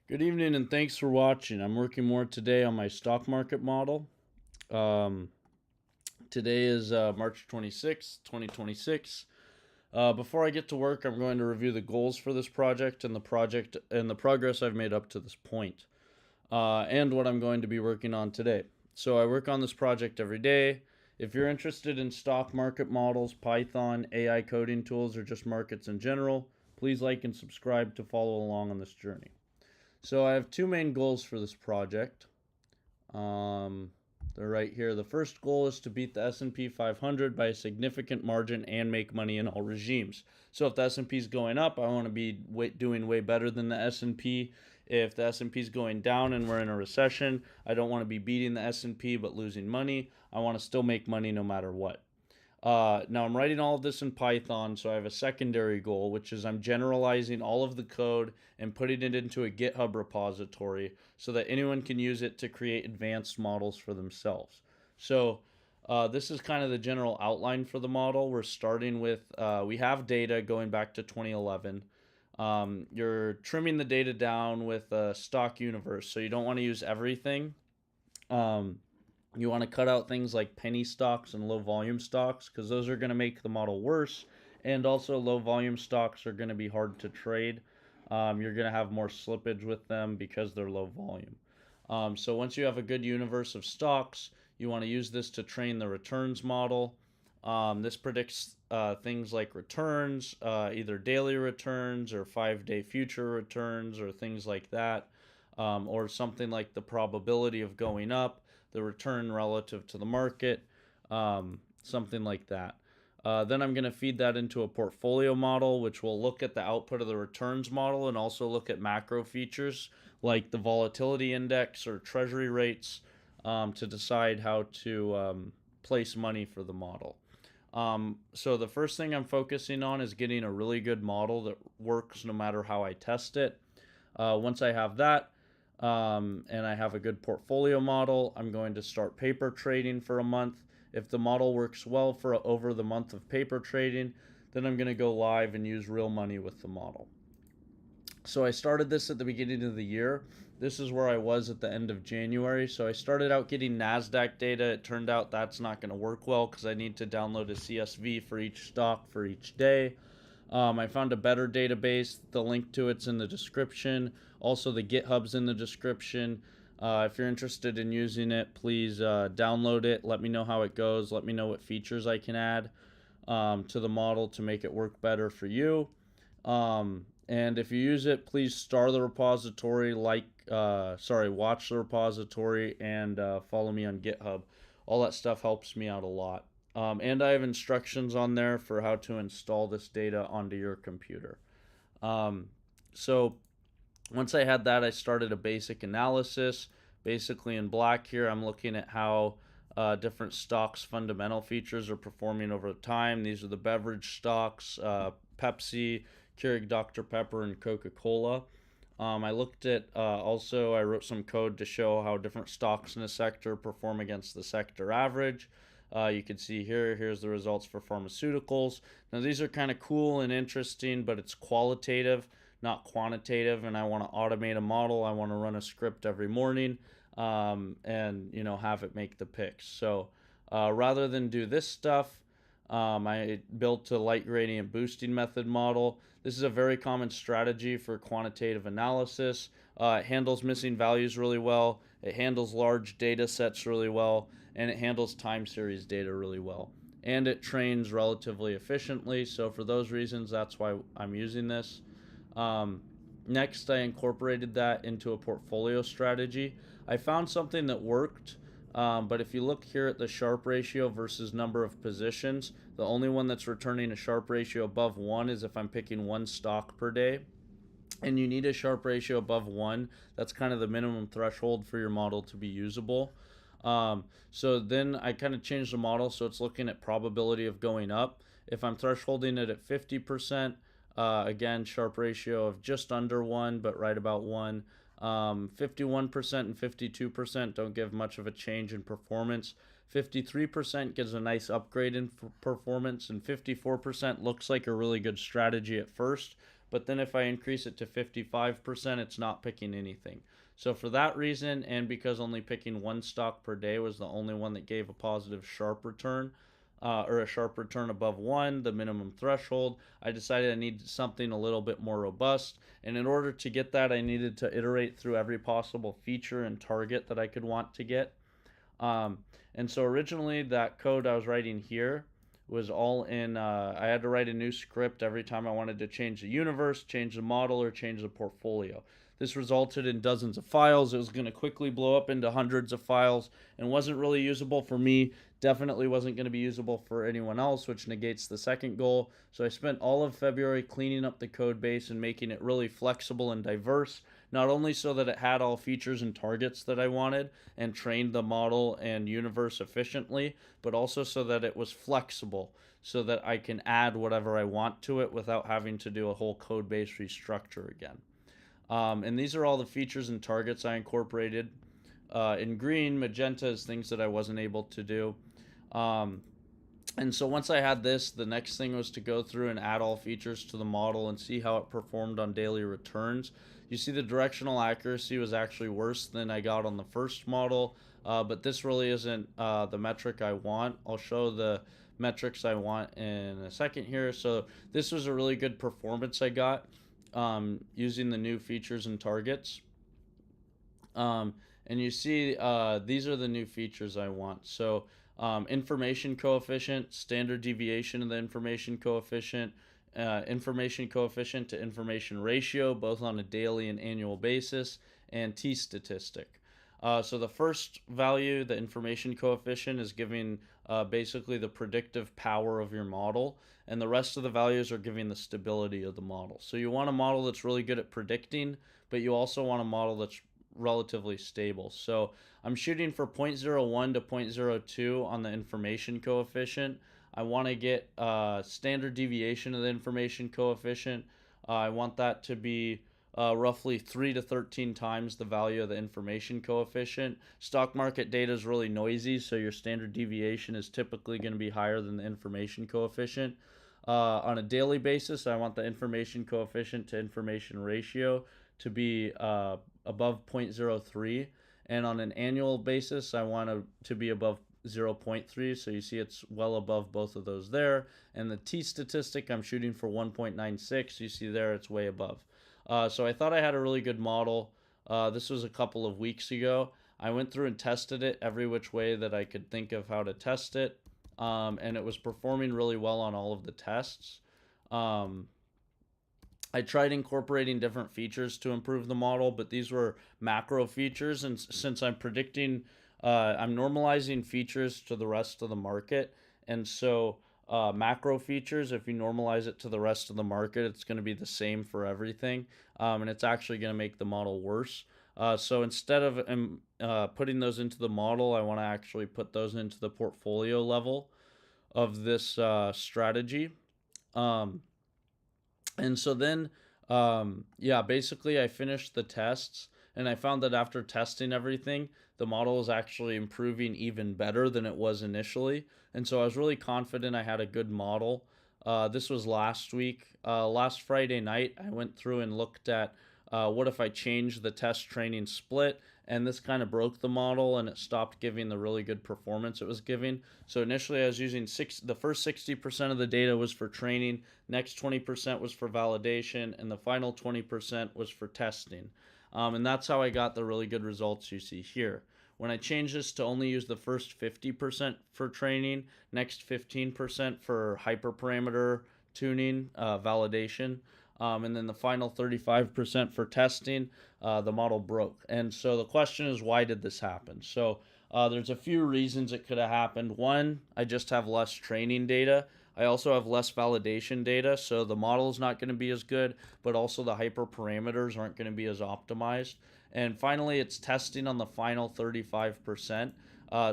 Good evening and thanks for watching. I'm working more today on my stock market model. Um, Today is March 26th, 2026. Before I get to work, I'm going to review the goals for this project and the progress I've made up to this point, and what I'm going to be working on today. So I work on this project every day. If you're interested in stock market models, Python, AI coding tools, or just markets in general, please like and subscribe to follow along on this journey. So I have two main goals for this project. Um, they're right here. The first goal is to beat the S&P 500 by a significant margin and make money in all regimes. So if the S&P is going up, I want to be doing way better than the S&P. If the S&P is going down and we're in a recession, I don't want to be beating the S&P but losing money. I want to still make money no matter what. Now I'm writing all of this in Python, so I have a secondary goal, which is I'm generalizing all of the code and putting it into a GitHub repository so that anyone can use it to create advanced models for themselves. So this is kind of the general outline for the model. We're starting with, we have data going back to 2011. You're trimming the data down with a stock universe, so you don't want to use everything. You want to cut out things like penny stocks and low volume stocks because those are going to make the model worse. And also, low volume stocks are going to be hard to trade. You're going to have more slippage with them because they're low volume. So once you have a good universe of stocks, you want to use this to train the returns model. This predicts things like returns, either daily returns or 5-day future returns or things like that, or something like the probability of going up, the return relative to the market, something like that. Then I'm going to feed that into a portfolio model, which will look at the output of the returns model and also look at macro features like the volatility index or treasury rates to decide how to place money for the model. So the first thing I'm focusing on is getting a really good model that works no matter how I test it. Once I have that, and I have a good portfolio model, I'm going to start paper trading for a month. If the model works well for over the month of paper trading, then I'm going to go live and use real money with the model. So I started this at the beginning of the year. This is where I was at the end of January. So I started out getting NASDAQ data. It turned out that's not going to work well because I need to download a CSV for each stock for each day. I found a better database. The link to it's in the description. Also, the GitHub's in the description. If you're interested in using it, please download it. Let me know how it goes. Let me know what features I can add to the model to make it work better for you. And if you use it, please star the repository, watch the repository, and follow me on GitHub. All that stuff helps me out a lot. And I have instructions on there for how to install this data onto your computer. So once I had that, I started a basic analysis. Basically in black here, I'm looking at how different stocks' fundamental features are performing over time. These are the beverage stocks, Pepsi, Keurig Dr. Pepper, and Coca-Cola. I looked at also, I wrote some code to show how different stocks in a sector perform against the sector average. You can see here's the results for pharmaceuticals. Now these are kind of cool and interesting, but it's qualitative, not quantitative, and I want to automate a model. I want to run a script every morning and have it make the picks. So rather than do this stuff, I built a light gradient boosting method model. This is a very common strategy for quantitative analysis. It handles missing values really well. It handles large data sets really well, and it handles time series data really well. And it trains relatively efficiently. So for those reasons, that's why I'm using this. Next, I incorporated that into a portfolio strategy. I found something that worked. But if you look here at the Sharpe ratio versus number of positions, the only one that's returning a Sharpe ratio above 1 is if I'm picking one stock per day. And you need a Sharpe ratio above 1. That's kind of the minimum threshold for your model to be usable. So then I kind of changed the model so it's looking at probability of going up. If I'm thresholding it at 50%, again, Sharpe ratio of just under 1, but right about 1. 51% and 52% don't give much of a change in performance. 53% gives a nice upgrade in performance, and 54% looks like a really good strategy at first, but then if I increase it to 55%, it's not picking anything. So for that reason, and because only picking one stock per day was the only one that gave a positive sharp return, or a sharp return above 1, the minimum threshold, I decided I needed something a little bit more robust. And in order to get that, I needed to iterate through every possible feature and target that I could want to get. And so originally that code I was writing here was all in, I had to write a new script every time I wanted to change the universe, change the model, or change the portfolio. This resulted in dozens of files. It was going to quickly blow up into hundreds of files and wasn't really usable for me. Definitely wasn't going to be usable for anyone else, which negates the second goal. So I spent all of February cleaning up the code base and making it really flexible and diverse, not only so that it had all features and targets that I wanted and trained the model and universe efficiently, but also so that it was flexible, so that I can add whatever I want to it without having to do a whole code base restructure again. And these are all the features and targets I incorporated. In green, magenta is things that I wasn't able to do. And so once I had this, the next thing was to go through and add all features to the model and see how it performed on daily returns. You see the directional accuracy was actually worse than I got on the first model, but this really isn't the metric I want. I'll show the metrics I want in a second here. So this was a really good performance I got using the new features and targets. And you see these are the new features I want. So information coefficient, standard deviation of the information coefficient to information ratio, both on a daily and annual basis, and t-statistic. So the first value, the information coefficient, is giving basically the predictive power of your model, and the rest of the values are giving the stability of the model. So you want a model that's really good at predicting, but you also want a model that's relatively stable. So I'm shooting for 0.01 to 0.02 on the information coefficient. I want to get standard deviation of the information coefficient. I want that to be roughly 3 to 13 times the value of the information coefficient. Stock market data is really noisy, so your standard deviation is typically going to be higher than the information coefficient. On a daily basis, I want the information coefficient to information ratio to be above 0.03, and on an annual basis, I want to be above 0.3, so you see it's well above both of those there. And the t-statistic, I'm shooting for 1.96. You see there it's way above. So I thought I had a really good model. This was a couple of weeks ago. I went through and tested it every which way that I could think of how to test it, and it was performing really well on all of the tests. I tried incorporating different features to improve the model, but these were macro features, and since I'm predicting, I'm normalizing features to the rest of the market, and so macro features, if you normalize it to the rest of the market, it's going to be the same for everything, and it's actually going to make the model worse. So instead of putting those into the model, I want to actually put those into the portfolio level of this strategy. And so then, yeah, basically I finished the tests, and I found that after testing everything, the model is actually improving even better than it was initially. And so I was really confident I had a good model. This was last week. Last Friday night, I went through and looked at what if I changed the test training split, and this kind of broke the model and it stopped giving the really good performance it was giving. So initially I was using the first 60% of the data was for training, next 20% was for validation, and the final 20% was for testing. And that's how I got the really good results you see here. When I change this to only use the first 50% for training, next 15% for hyperparameter tuning, validation, and then the final 35% for testing, the model broke. And so the question is, why did this happen? So there's a few reasons it could have happened. One, I just have less training data. I also have less validation data, so the model is not going to be as good, but also the hyperparameters aren't going to be as optimized. And finally, it's testing on the final 35%.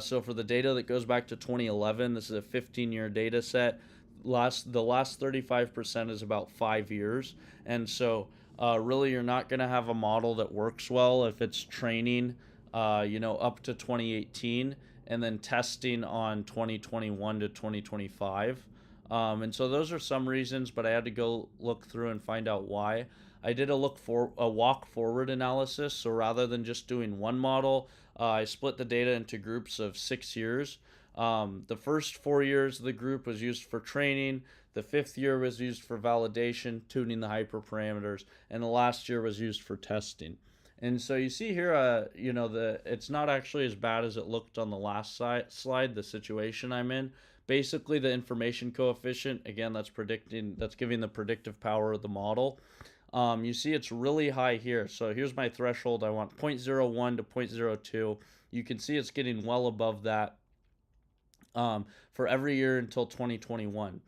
So for the data that goes back to 2011, this is a 15-year data set. The last 35% is about 5 years, and so really you're not going to have a model that works well if it's training up to 2018 and then testing on 2021 to 2025. And so those are some reasons, but I had to go look through and find out why. I did a walk forward analysis. So rather than just doing one model, I split the data into groups of 6 years. The first 4 years of the group was used for training. The fifth year was used for validation, tuning the hyperparameters, and the last year was used for testing. And so you see here, it's not actually as bad as it looked on the last slide, the situation I'm in. Basically, the information coefficient, again, that's giving the predictive power of the model. You see it's really high here. So here's my threshold. I want 0.01 to 0.02. You can see it's getting well above that for every year until 2021.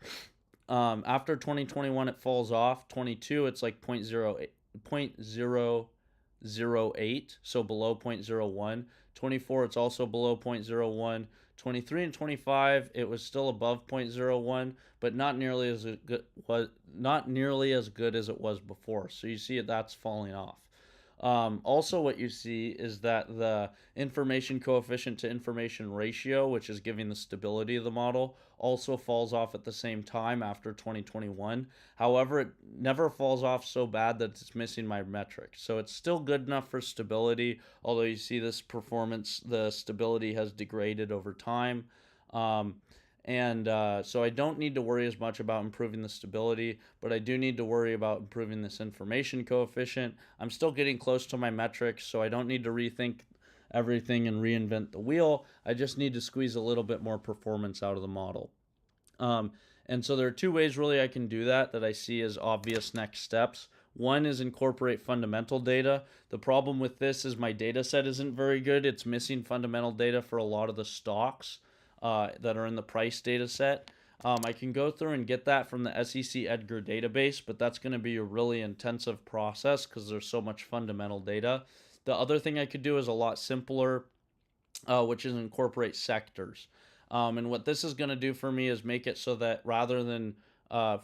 After 2021, it falls off. 22, it's like 0.008, so below 0.01. 24, it's also below 0.01. 23 and 25, it was still above 0.01, but not nearly as good as it was before. So you see that's falling off. Also, what you see is that the information coefficient to information ratio, which is giving the stability of the model, also falls off at the same time after 2021. However, it never falls off so bad that it's missing my metric. So it's still good enough for stability, although you see this performance, the stability has degraded over time. So I don't need to worry as much about improving the stability, but I do need to worry about improving this information coefficient. I'm still getting close to my metrics, so I don't need to rethink everything and reinvent the wheel. I just need to squeeze a little bit more performance out of the model. And so there are two ways really I can do that I see as obvious next steps. One is incorporate fundamental data. The problem with this is my data set isn't very good. It's missing fundamental data for a lot of the stocks that are in the price data set. I can go through and get that from the SEC Edgar database, but that's going to be a really intensive process because there's so much fundamental data. The other thing I could do is a lot simpler, which is incorporate sectors. And what this is going to do for me is make it so that rather than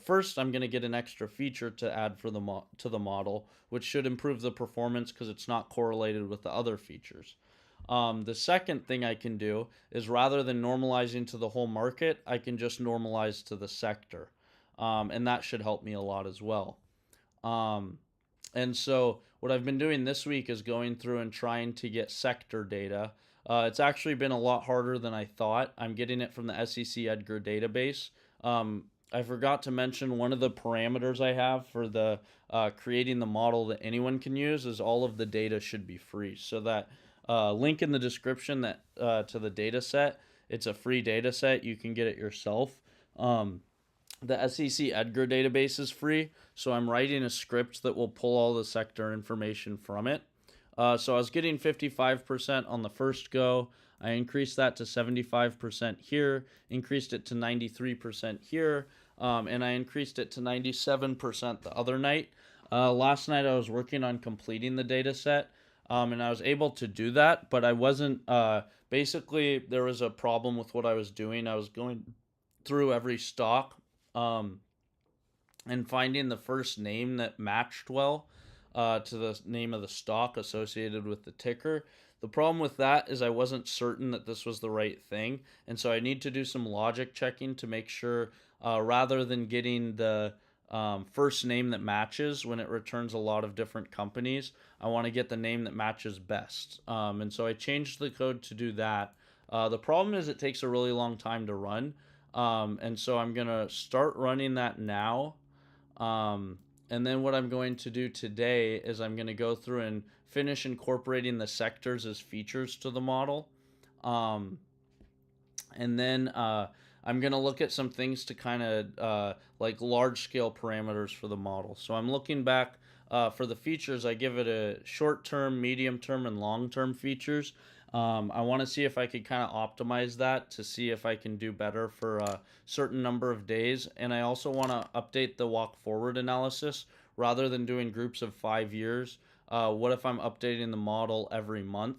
first, I'm going to get an extra feature to add for to the model, which should improve the performance because it's not correlated with the other features. The second thing I can do is rather than normalizing to the whole market, I can just normalize to the sector. And that should help me a lot as well. And so what I've been doing this week is going through and trying to get sector data. It's actually been a lot harder than I thought. I'm getting it from the SEC Edgar database. I forgot to mention one of the parameters I have for the creating the model that anyone can use is all of the data should be free. So that link in the description that to the data set, it's a free data set. You can get it yourself. The SEC Edgar database is free, so I'm writing a script that will pull all the sector information from it. So I was getting 55% on the first go. I increased that to 75% here, increased it to 93% here, and I increased it to 97% the other night. Last night I was working on completing the data set, and I was able to do that, but I wasn't, basically there was a problem with what I was doing. I was going through every stock and finding the first name that matched well to the name of the stock associated with the ticker. The problem with that is I wasn't certain that this was the right thing, and so I need to do some logic checking to make sure rather than getting the first name that matches when it returns a lot of different companies, I want to get the name that matches best. And so I changed the code to do that. The problem is it takes a really long time to run, and so I'm going to start running that now. And then what I'm going to do today is I'm going to go through and finish incorporating the sectors as features to the model. And then I'm going to look at some things to kind of like large scale parameters for the model. So I'm looking back for the features. I give it a short term, medium term, and long term features. I want to see if I could kind of optimize that to see if I can do better for a certain number of days. And I also want to update the walk forward analysis rather than doing groups of 5 years. What if I'm updating the model every month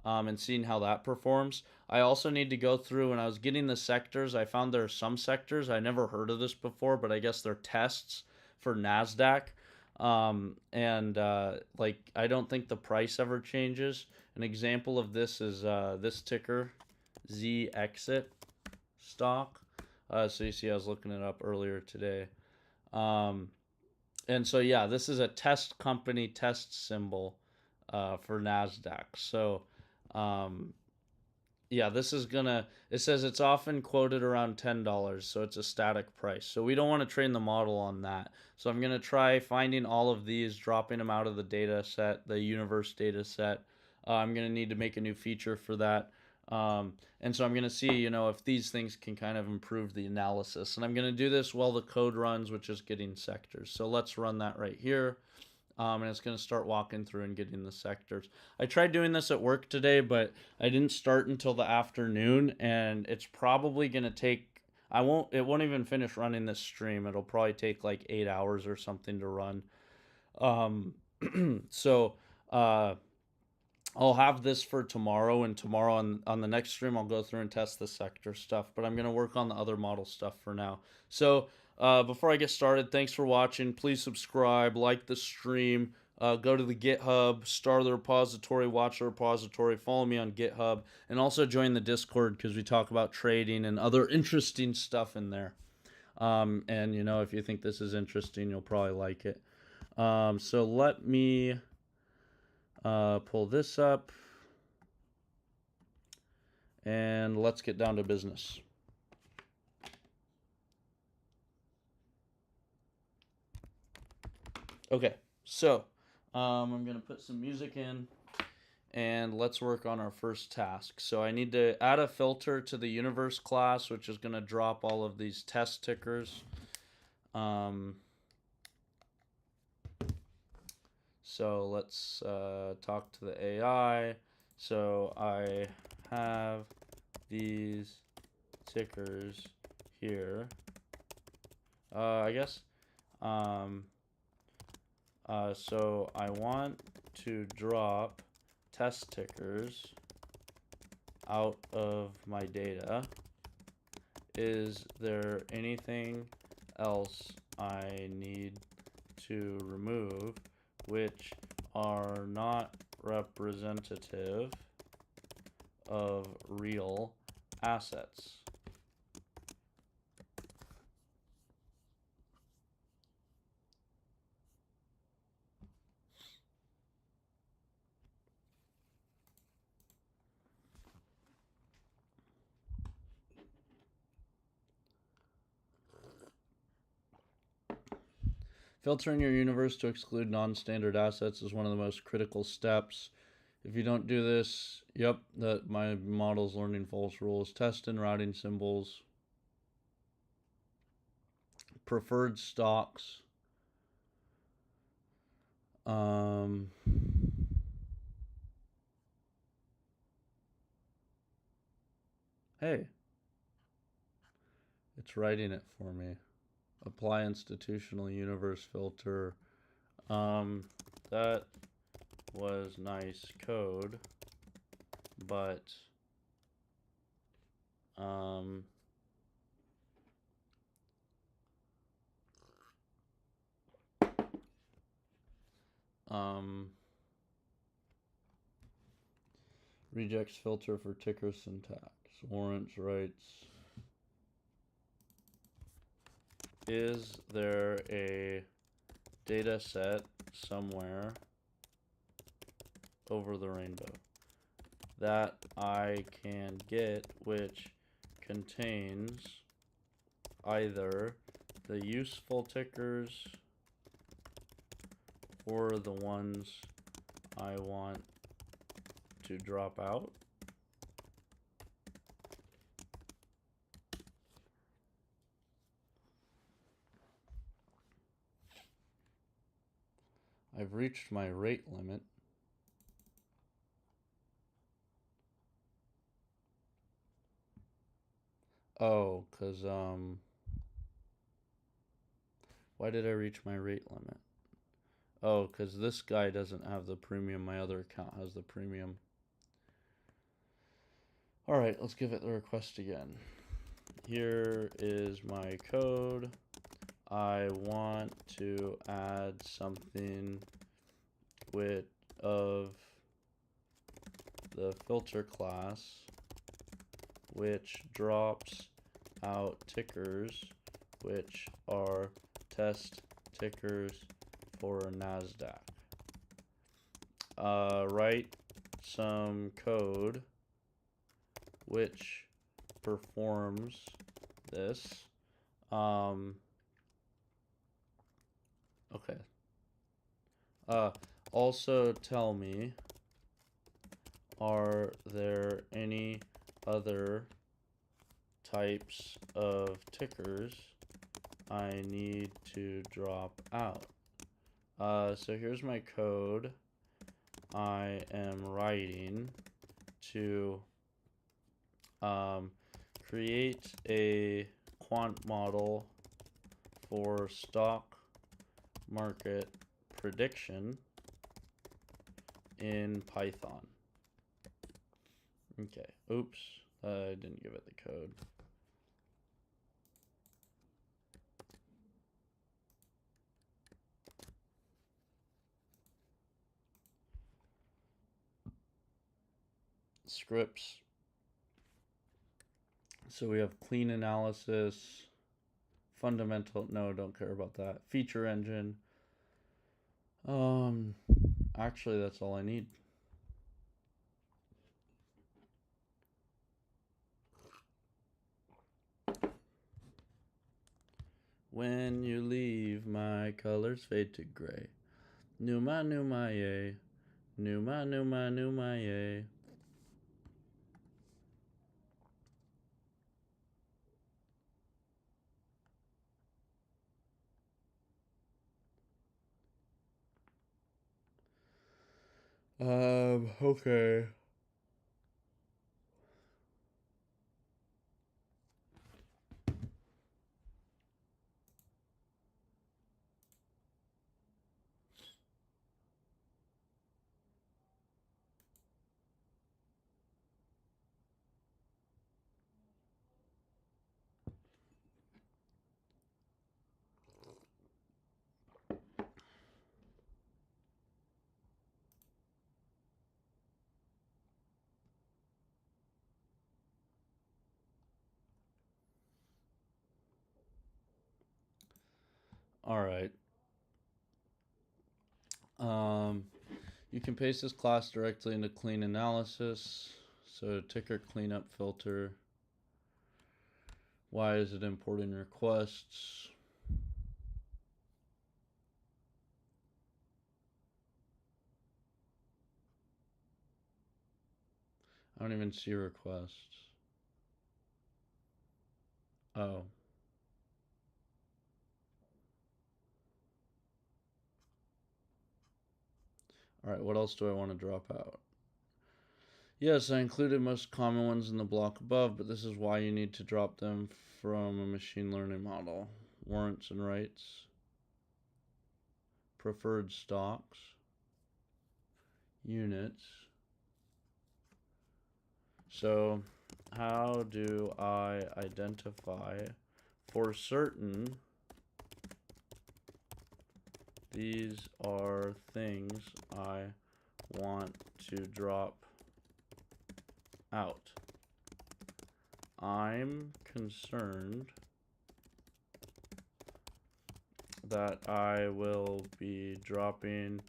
and seeing how that performs? I also need to go through, when I was getting the sectors, I found there are some sectors, I never heard of this before, but I guess they're tests for NASDAQ. Like, I don't think the price ever changes. An example of this is this ticker, Z Exit stock. So you see I was looking it up earlier today. And so yeah, this is a test company test symbol for NASDAQ. So yeah, this is gonna, it says it's often quoted around $10, so it's a static price. So we don't want to train the model on that. So I'm gonna try finding all of these, dropping them out of the data set, the universe data set. I'm gonna need to make a new feature for that. And so I'm gonna see, you know, if these things can kind of improve the analysis. And I'm gonna do this while the code runs, which is getting sectors. So let's run that right here. And it's going to start walking through and getting the sectors. I tried doing this at work today, but I didn't start until the afternoon, and it's probably going to take, it won't even finish running this stream. It'll probably take like 8 hours or something to run. So I'll have this for tomorrow, and tomorrow on the next stream I'll go through and test the sector stuff, but I'm going to work on the other model stuff for now. So before I get started, thanks for watching. Please subscribe, like the stream, go to the GitHub, start the repository, watch the repository, follow me on GitHub, and also join the Discord because we talk about trading and other interesting stuff in there. And, you know, if you think this is interesting, you'll probably like it. So let me pull this up, and let's get down to business. Okay, so I'm going to put some music in, and let's work on our first task. So I need to add a filter to the universe class, which is going to drop all of these test tickers. So let's talk to the AI. So I have these tickers here. I guess. So I want to drop test tickers out of my data. Is there anything else I need to remove which are not representative of real assets? Filtering your universe to exclude non-standard assets is one of the most critical steps. If you don't do this, yep, that my model's learning false rules. Test and routing symbols. Preferred stocks. Hey, it's writing it for me. Apply institutional universe filter. That was nice code, but rejects filter for ticker syntax. Warrants rights. Is there a data set somewhere over the rainbow that I can get which contains either the useful tickers or the ones I want to drop out? I've reached my rate limit. Oh, because, why did I reach my rate limit? Oh, because this guy doesn't have the premium. My other account has the premium. All right, let's give it the request again. Here is my code. I want to add something with of the filter class which drops out tickers which are test tickers for NASDAQ. Write some code which performs this. Okay. Also tell me, are there any other types of tickers I need to drop out? So here's my code I am writing to create a quant model for stock market prediction in Python. Okay, oops, I didn't give it the code. Scripts. So we have clean analysis, fundamental, no, don't care about that. Feature engine. Actually, that's all I need. When you leave, my colors fade to gray. Numa, numa, yay. Numa, numa, numa, yay. Okay. All right. You can paste this class directly into clean analysis. So ticker cleanup filter. Why is it importing requests? I don't even see requests. Oh. All right, what else do I want to drop out? Yes, I included most common ones in the block above, but this is why you need to drop them from a machine learning model. Warrants and rights. Preferred stocks. Units. So, how do I identify for certain these are things I want to drop out? I'm concerned that I will be dropping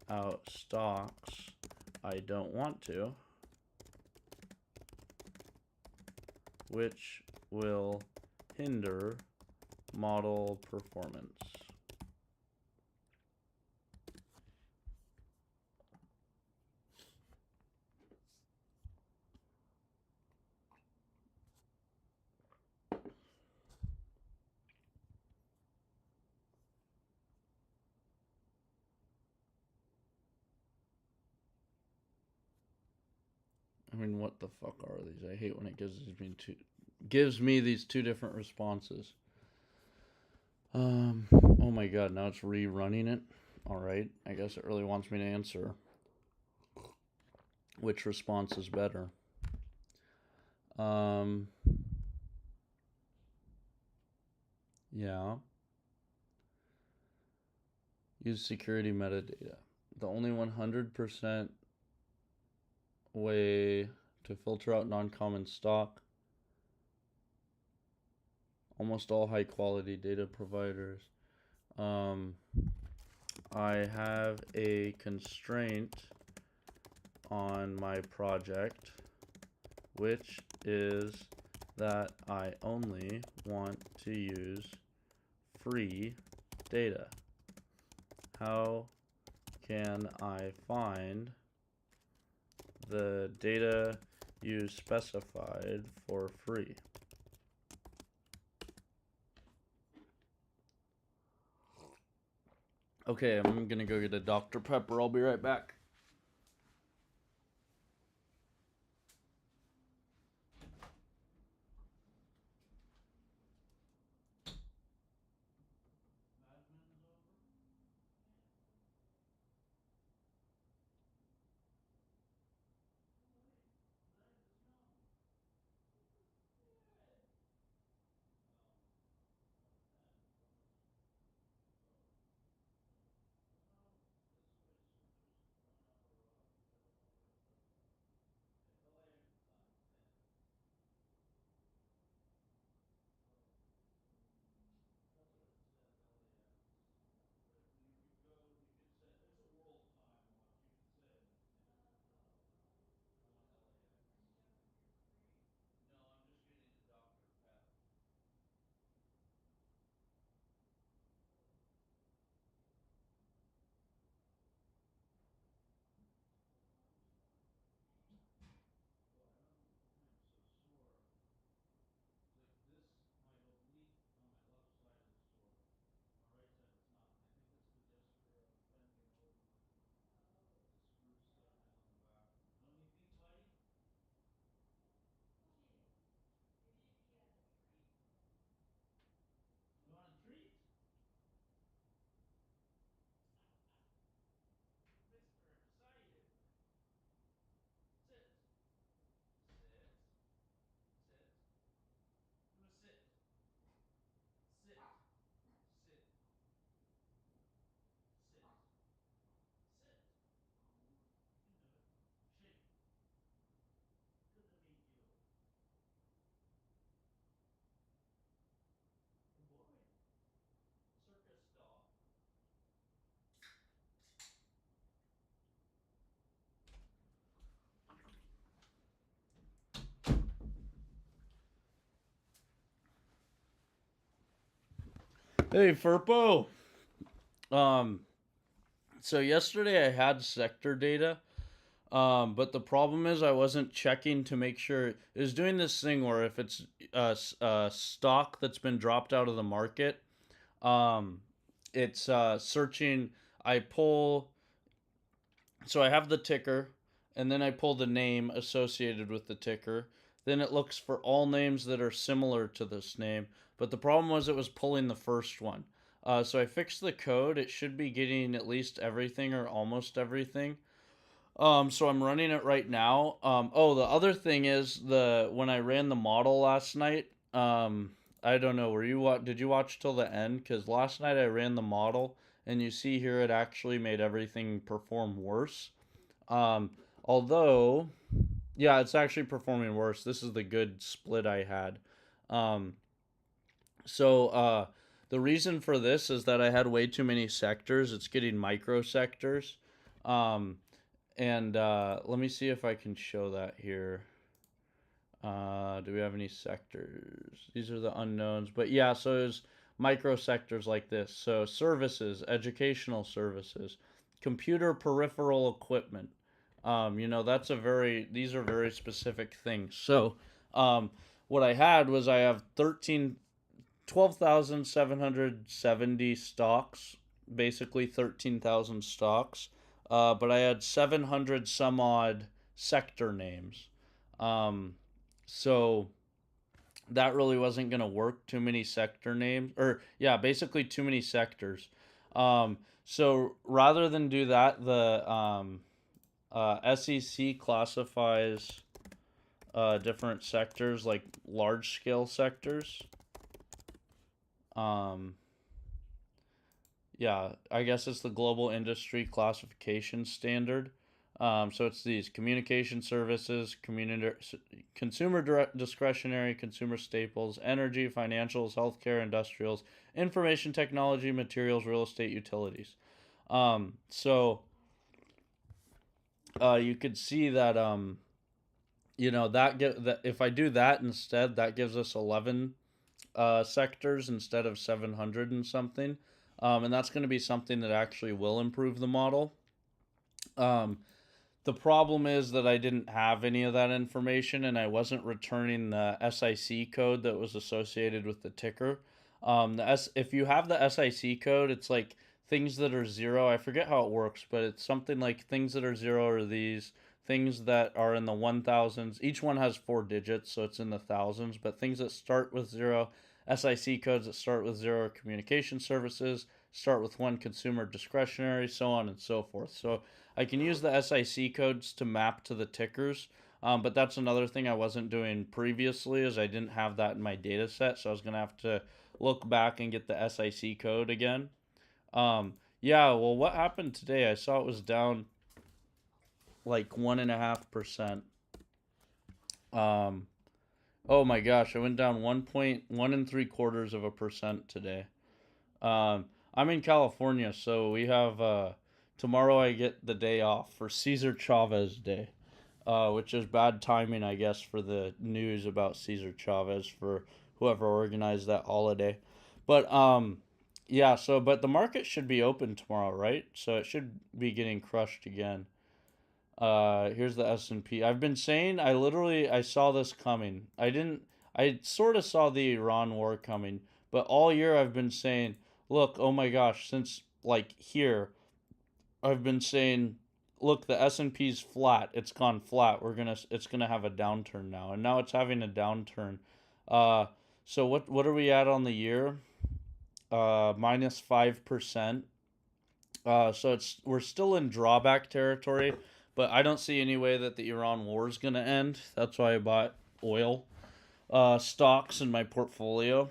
out stocks I don't want to, which will hinder model performance. I mean, what the fuck are these? I hate when it gives me these two different responses. Oh my god, now it's rerunning it. Alright, I guess it really wants me to answer which response is better. Yeah. Use security metadata. The only 100% way to filter out non-common stock almost all high quality data providers. I have a constraint on my project, which is that I only want to use free data. How can I find the data you specified for free? Okay, I'm gonna go get a Dr. Pepper. I'll be right back. Hey, Furpo. Um, so yesterday I had sector data, but the problem is I wasn't checking to make sure it was doing this thing where if it's stock that's been dropped out of the market, um, it's searching. I pull, so I have the ticker, and then I pull the name associated with the ticker. Then it looks for all names that are similar to this name. But the problem was it was pulling the first one. So I fixed the code. It should be getting at least everything or almost everything. So I'm running it right now. Oh, the other thing is the when I ran the model last night. I don't know. Were you Did you watch till the end? Because last night I ran the model, and you see here it actually made everything perform worse. Um, Although, yeah, it's actually performing worse. This is the good split I had. Um, so the reason for this is that I had way too many sectors. It's getting micro sectors. Um, and let me see if I can show that here. Do we have any sectors? These are the unknowns. But yeah, so there's micro sectors like this. So services, educational services, computer peripheral equipment. That's these are very specific things. So what I had was I have 12,770 stocks, basically 13,000 stocks. But I had 700 some odd sector names. Um, so that really wasn't going to work. Too many sector names, or yeah, basically too many sectors. So rather than do that, the SEC classifies different sectors like large scale sectors. Um, yeah, I guess it's the Global Industry Classification Standard. So it's these communication services, consumer discretionary, consumer staples, energy, financials, healthcare, industrials, information technology, materials, real estate, utilities. So you could see that that if I do that instead, that gives us 11 sectors instead of 700 and something. And that's going to be something that actually will improve the model. Um, the problem is that I didn't have any of that information and I wasn't returning the SIC code that was associated with the ticker. If you have the SIC code, it's like things that are zero. I forget how it works, but it's something like things that are zero are these, things that are in the 1000s. Each one has 4 digits, so it's in the thousands, but things that start with zero, SIC codes that start with zero are communication services, start with one consumer discretionary, so on and so forth. So I can use the SIC codes to map to the tickers, but that's another thing I wasn't doing previously is I didn't have that in my data set, so I was going to have to look back and get the SIC code again. Yeah, well, what happened today? I saw it was down like 1.5%. Um, oh my gosh, I went down 1.1 3/4% today. I'm in California, so we have tomorrow I get the day off for Cesar Chavez Day, which is bad timing, I guess, for the news about Cesar Chavez for whoever organized that holiday. But yeah. So, but the market should be open tomorrow, right? So it should be getting crushed again. Here's the S&P. I've been saying I saw this coming. I sort of saw the Iran war coming, but all year I've been saying, look, oh my gosh, since like here, I've been saying, look, the S&P's flat. It's gone flat. It's gonna have a downturn now, and now it's having a downturn. Uh, so what are we at on the year? -5%. So we're still in drawback territory, but I don't see any way that the Iran war is gonna end. That's why I bought oil stocks in my portfolio.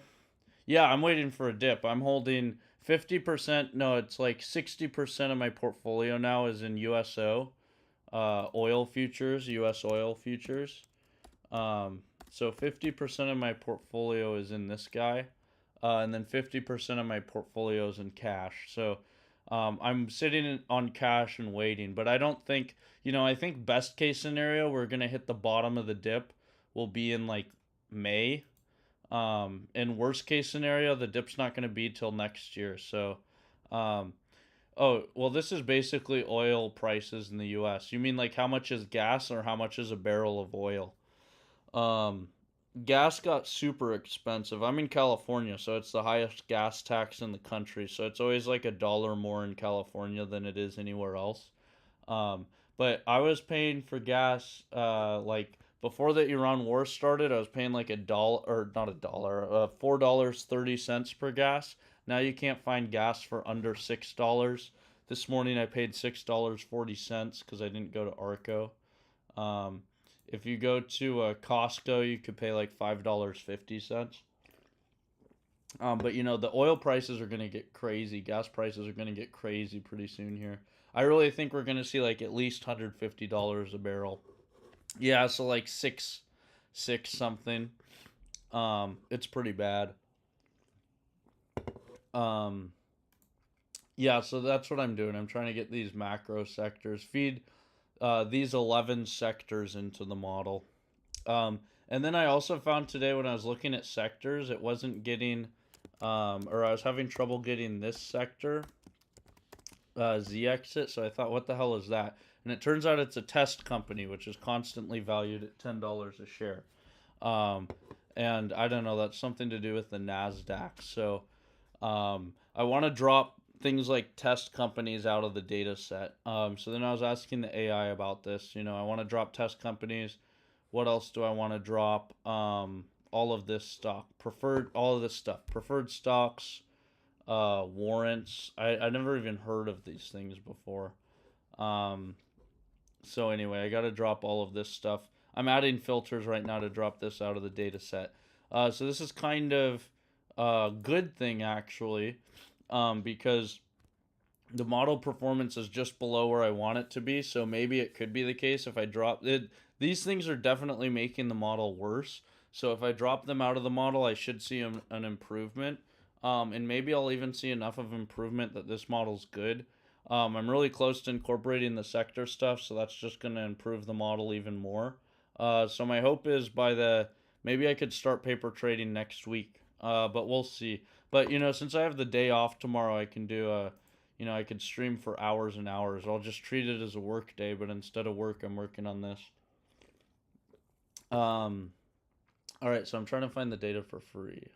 Yeah, I'm waiting for a dip. I'm holding 50%. No, it's like 60% of my portfolio now is in USO, oil futures, US oil futures. So 50% of my portfolio is in this guy, and then 50% of my portfolio is in cash. So I'm sitting on cash and waiting, but I don't think, I think best case scenario, we're going to hit the bottom of the dip will be in like May. In worst case scenario, the dip's not going to be till next year. So, um, oh, well, this is basically oil prices in the US. You mean like how much is gas or how much is a barrel of oil? Um, Gas got super expensive. I'm in California, so it's the highest gas tax in the country. So it's always like $1 more in California than it is anywhere else. Um, but I was paying for gas like before the Iran war started. I was paying like a dollar, or not a dollar, $4.30 per gas. Now you can't find gas for under $6. This morning I paid $6.40 because I didn't go to Arco. Um, if you go to Costco, you could pay like $5.50. But the oil prices are gonna get crazy. Gas prices are gonna get crazy pretty soon here. I really think we're gonna see like at least $150 a barrel. Yeah, so like six something. It's pretty bad. Um, yeah, so that's what I'm doing. I'm trying to get these macro sectors, feed these 11 sectors into the model. And then I also found today when I was looking at sectors, it wasn't getting, or I was having trouble getting this sector, Z exit. So I thought, what the hell is that? And it turns out it's a test company, which is constantly valued at $10 a share. Um, and I don't know, that's something to do with the NASDAQ. So I want to drop things like test companies out of the data set. So then I was asking the AI about this. I want to drop test companies. What else do I want to drop? All of this stock, all of this stuff, preferred stocks, warrants. I never even heard of these things before. Um, so anyway, I got to drop all of this stuff. I'm adding filters right now to drop this out of the data set. So this is kind of a good thing actually, because the model performance is just below where I want it to be, so maybe it could be the case if I drop it. These things are definitely making the model worse. So if I drop them out of the model, I should see an improvement. And maybe I'll even see enough of improvement that this model's good. I'm really close to incorporating the sector stuff, so that's just going to improve the model even more. So my hope is maybe I could start paper trading next week, but we'll see. But since I have the day off tomorrow, I can do I could stream for hours and hours. I'll just treat it as a work day, but instead of work, I'm working on this. All right, so I'm trying to find the data for free.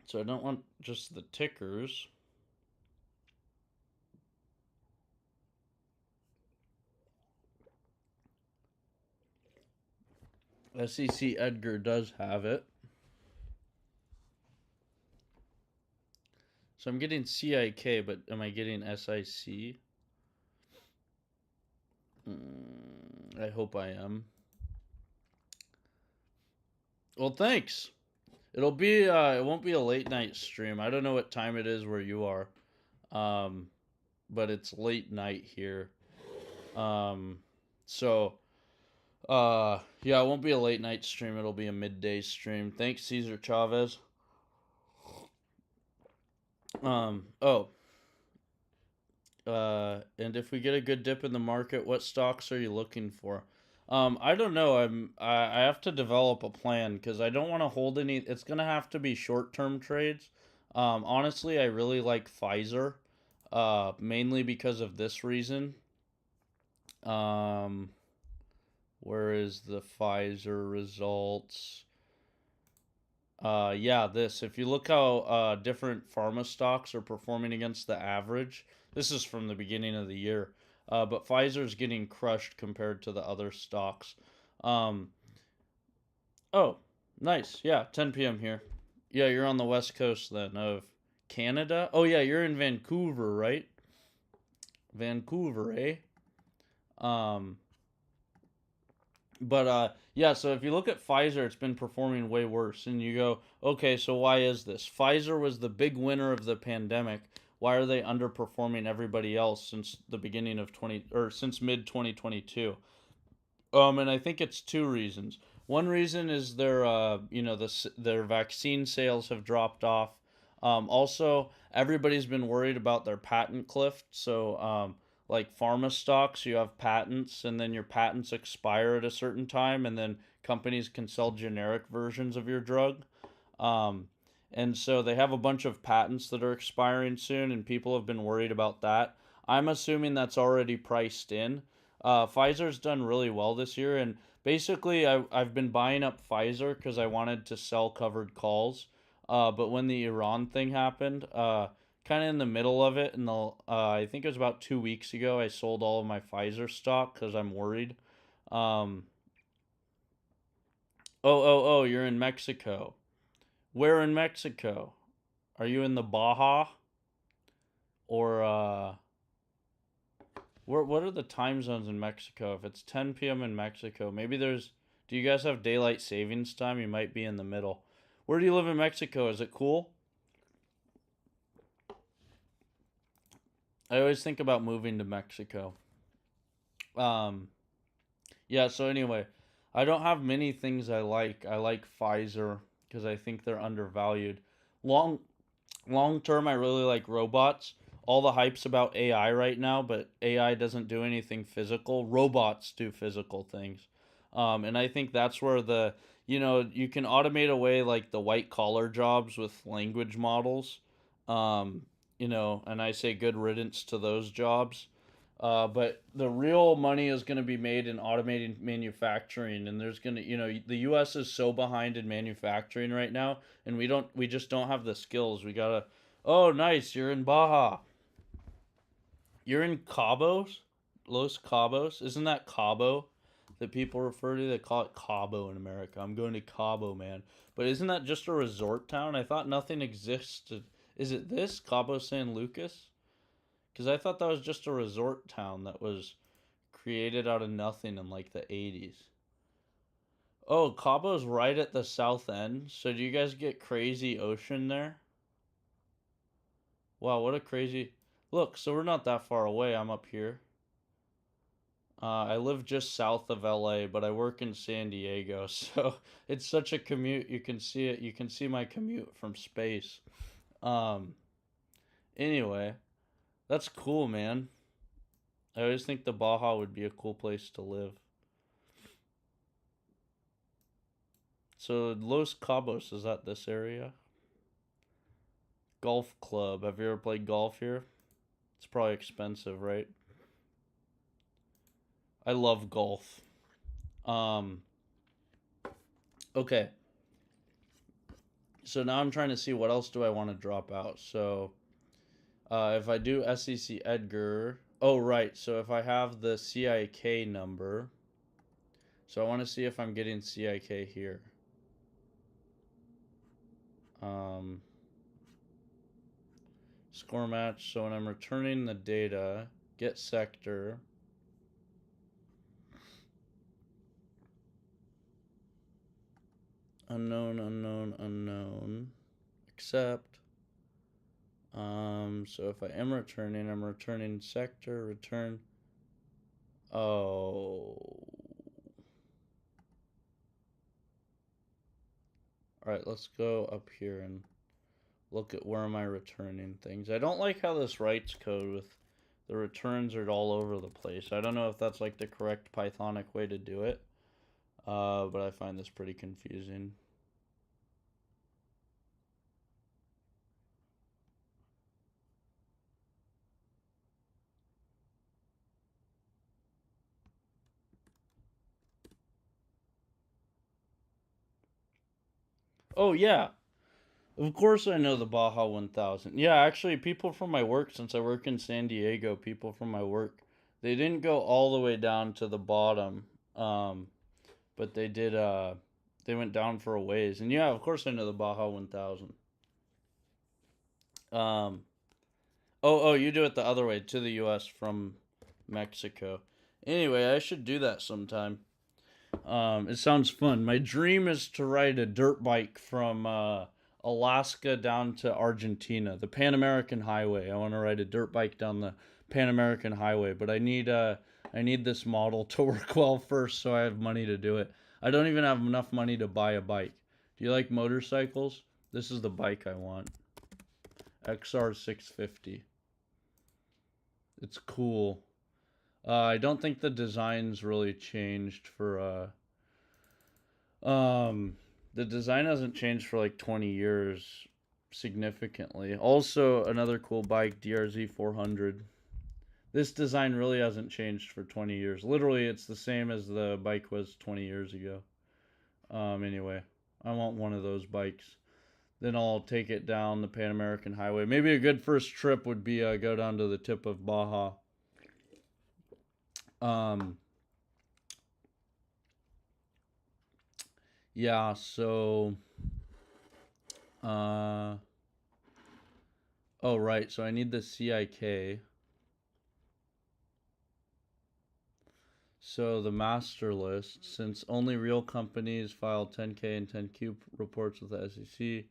So I don't want just the tickers. SEC Edgar does have it. So I'm getting CIK, but am I getting SIC? I hope I am. Well, thanks. It won't be a late night stream. I don't know what time it is where you are. But it's late night here. So yeah, it won't be a late night stream. It'll be a midday stream. Thanks, Cesar Chavez. Oh. And if we get a good dip in the market, what stocks are you looking for? I don't know. I have to develop a plan because I don't want to hold any. It's gonna have to be short term trades. Honestly, I really like Pfizer, mainly because of this reason. Um, where is the Pfizer results? Yeah, this. If you look how different pharma stocks are performing against the average, this is from the beginning of the year. But Pfizer's getting crushed compared to the other stocks. Um, oh, nice. Yeah, 10 p.m. here. Yeah, you're on the west coast then of Canada. Oh yeah, you're in Vancouver, right? Vancouver, eh? Um, but yeah, so if you look at Pfizer, it's been performing way worse, and you go, okay, so why is this? Pfizer was the big winner of the pandemic. Why are they underperforming everybody else since the beginning of since mid 2022? And I think it's two reasons. One reason is their vaccine sales have dropped off. Also, everybody's been worried about their patent cliff. So, like pharma stocks, you have patents, and then your patents expire at a certain time, and then companies can sell generic versions of your drug. Um, and so they have a bunch of patents that are expiring soon, and people have been worried about that. I'm assuming that's already priced in. Pfizer's done really well this year, and basically, I've been buying up Pfizer because I wanted to sell covered calls. But when the Iran thing happened, kind of in the middle of it, I think it was about 2 weeks ago, I sold all of my Pfizer stock because I'm worried. Um, oh, you're in Mexico. Where in Mexico? Are you in the Baja? Or, what are the time zones in Mexico? If it's 10 p.m. in Mexico, maybe there's. Do you guys have daylight savings time? You might be in the middle. Where do you live in Mexico? Is it cool? I always think about moving to Mexico. Um, yeah, so anyway, I don't have many things I like. I like Pfizer because I think they're undervalued. Long long term, I really like robots. All the hype's about AI right now, but AI doesn't do anything physical. Robots do physical things. And I think that's where you can automate away like the white collar jobs with language models. Um, and I say good riddance to those jobs. But the real money is going to be made in automating manufacturing, and the U.S. is so behind in manufacturing right now, and we just don't have the skills. We gotta. Oh, nice! You're in Baja. You're in Cabos, Los Cabos. Isn't that Cabo? that people refer to. They call it Cabo in America. I'm going to Cabo, man. But isn't that just a resort town? I thought nothing existed. Is it this? Cabo San Lucas? Because I thought that was just a resort town that was created out of nothing in like the 80s. Oh, Cabo's right at the south end. So do you guys get crazy ocean there? Wow, what a crazy... Look, so we're not that far away. I'm up here. I live just south of LA, but I work in San Diego, so it's such a commute. You can see it. You can see my commute from space. Um, anyway, that's cool, man. I always think the Baja would be a cool place to live. So Los Cabos, is that this area? Golf club. Have you ever played golf here? It's probably expensive, right? I love golf. Okay. So now I'm trying to see what else do I want to drop out. So if I do SEC Edgar, oh right. So if I have the CIK number, so I want to see if I'm getting CIK here. Score match. So when I'm returning the data, get sector. Unknown, unknown, unknown. Accept. So if I am returning, I'm returning sector, return. Oh. Alright, let's go up here and look at where am I returning things. I don't like how this writes code with the returns are all over the place. I don't know if that's like the correct Pythonic way to do it, but I find this pretty confusing. Oh yeah, of course I know the Baja 1000. Yeah, actually people from my work, since I work in San Diego, people from my work, they didn't go all the way down to the bottom, but they did, they went down for a ways. And yeah, of course I know the Baja 1000. Oh, you do it the other way, to the US from Mexico. Anyway, I should do that sometime. It sounds fun. My dream is to ride a dirt bike from Alaska down to Argentina, the Pan American Highway. I want to ride a dirt bike down the Pan American Highway, but I need this model to work well first, so I have money to do it. I don't even have enough money to buy a bike. Do you like motorcycles? This is the bike I want. XR650. It's cool. I don't think the design's really changed for the design hasn't changed for like 20 years significantly. Also, another cool bike, DRZ 400. This design really hasn't changed for 20 years. Literally, it's the same as the bike was 20 years ago. Anyway, I want one of those bikes. Then I'll take it down the Pan American Highway. Maybe a good first trip would be go down to the tip of Baja. Yeah, so oh right, so I need the CIK. So the master list, since only real companies file 10K and 10Q reports with the SEC,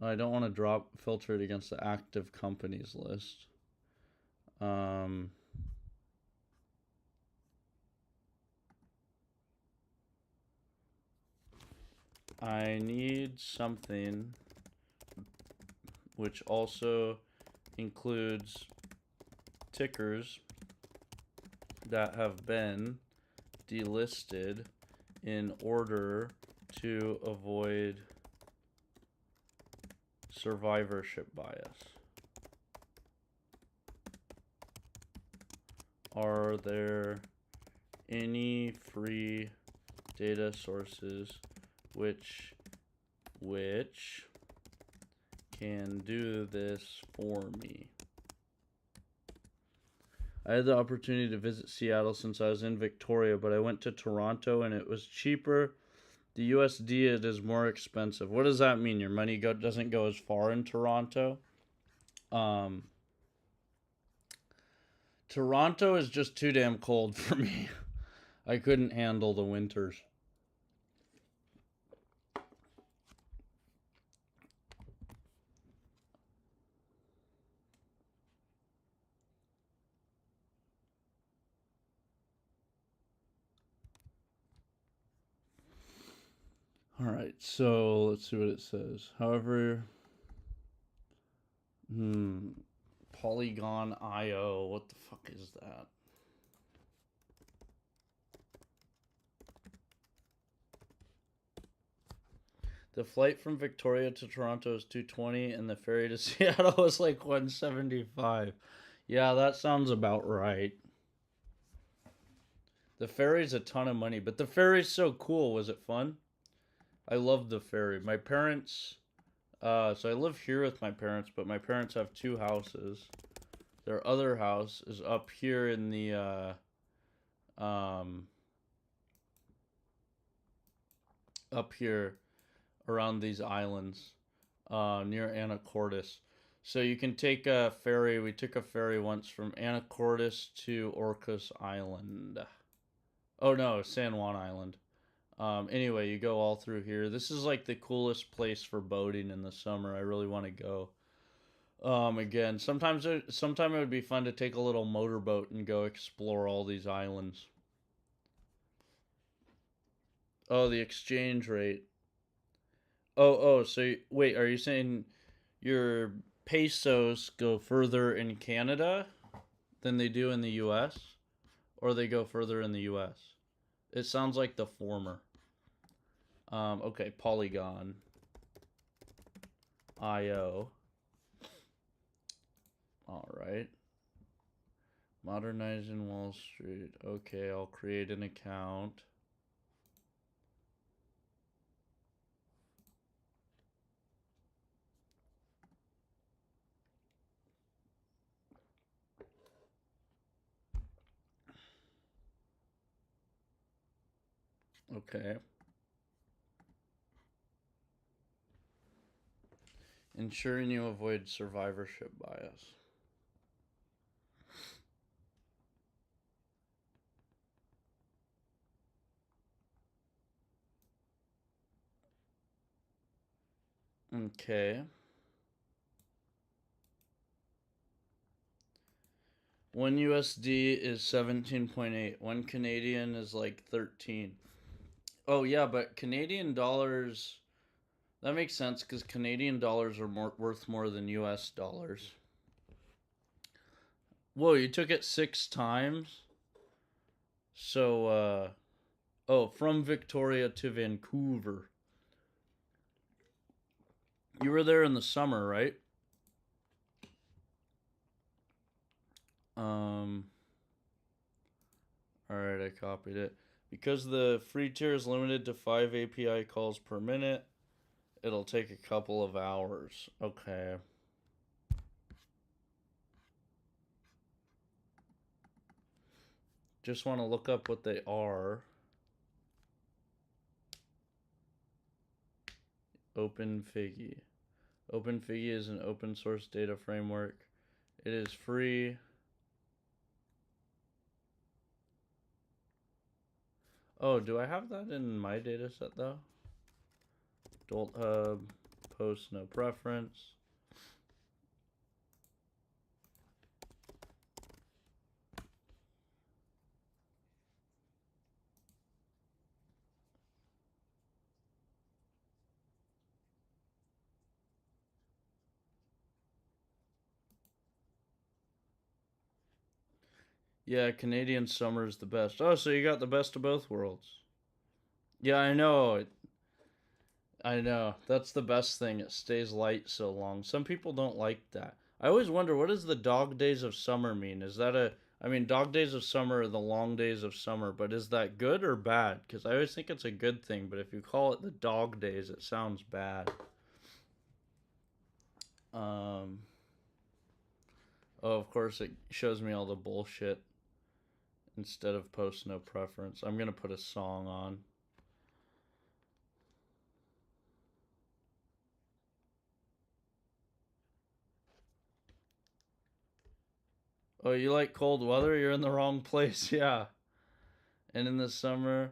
I don't want to filter it against the active companies list. I need something which also includes tickers that have been delisted in order to avoid survivorship bias. Are there any free data sources which can do this for me? I had the opportunity to visit Seattle since I was in Victoria, but I went to Toronto and it was cheaper. The USD, it is more expensive. What does that mean? Your money doesn't go as far in Toronto? Um, Toronto is just too damn cold for me. I couldn't handle the winters. All right, so let's see what it says. However, Polygon IO. What the fuck is that? The flight from Victoria to Toronto is $220, and the ferry to Seattle is like $175. Yeah, that sounds about right. The ferry's a ton of money, but the ferry's so cool. Was it fun? I love the ferry. My parents, so I live here with my parents, but my parents have two houses. Their other house is up here in the, up here around these islands, near Anacortes. So you can take a ferry. We took a ferry once from Anacortes to Orcas Island. Oh no, San Juan Island. Anyway, you go all through here. This is like the coolest place for boating in the summer. I really want to go. Again, sometime it would be fun to take a little motorboat and go explore all these islands. Oh, the exchange rate. Oh, so wait, are you saying your pesos go further in Canada than they do in the US? Or they go further in the US? It sounds like the former. Okay, Polygon IO. All right. Modernizing Wall Street. Okay, I'll create an account. Okay. Ensuring you avoid survivorship bias. Okay. 1 USD is 17.8. 1 Canadian is like 13. Oh yeah, but Canadian dollars, that makes sense because Canadian dollars are worth more than US dollars. Whoa, you took it 6 times? So oh, from Victoria to Vancouver. You were there in the summer, right? Alright, I copied it. Because the free tier is limited to 5 API calls per minute, it'll take a couple of hours. Okay. Just want to look up what they are. OpenFiggy. OpenFiggy is an open source data framework. It is free. Oh, do I have that in my data set though? Adult Hub, post no preference. Yeah, Canadian summer is the best. Oh, so you got the best of both worlds. Yeah, I know. I know. That's the best thing. It stays light so long. Some people don't like that. I always wonder, what does the dog days of summer mean? Is that a I mean, dog days of summer are the long days of summer, but is that good or bad? Because I always think it's a good thing, but if you call it the dog days, it sounds bad. Um Oh, of course it shows me all the bullshit instead of post no preference. I'm gonna put a song on. Oh, you like cold weather? You're in the wrong place. Yeah. And in the summer,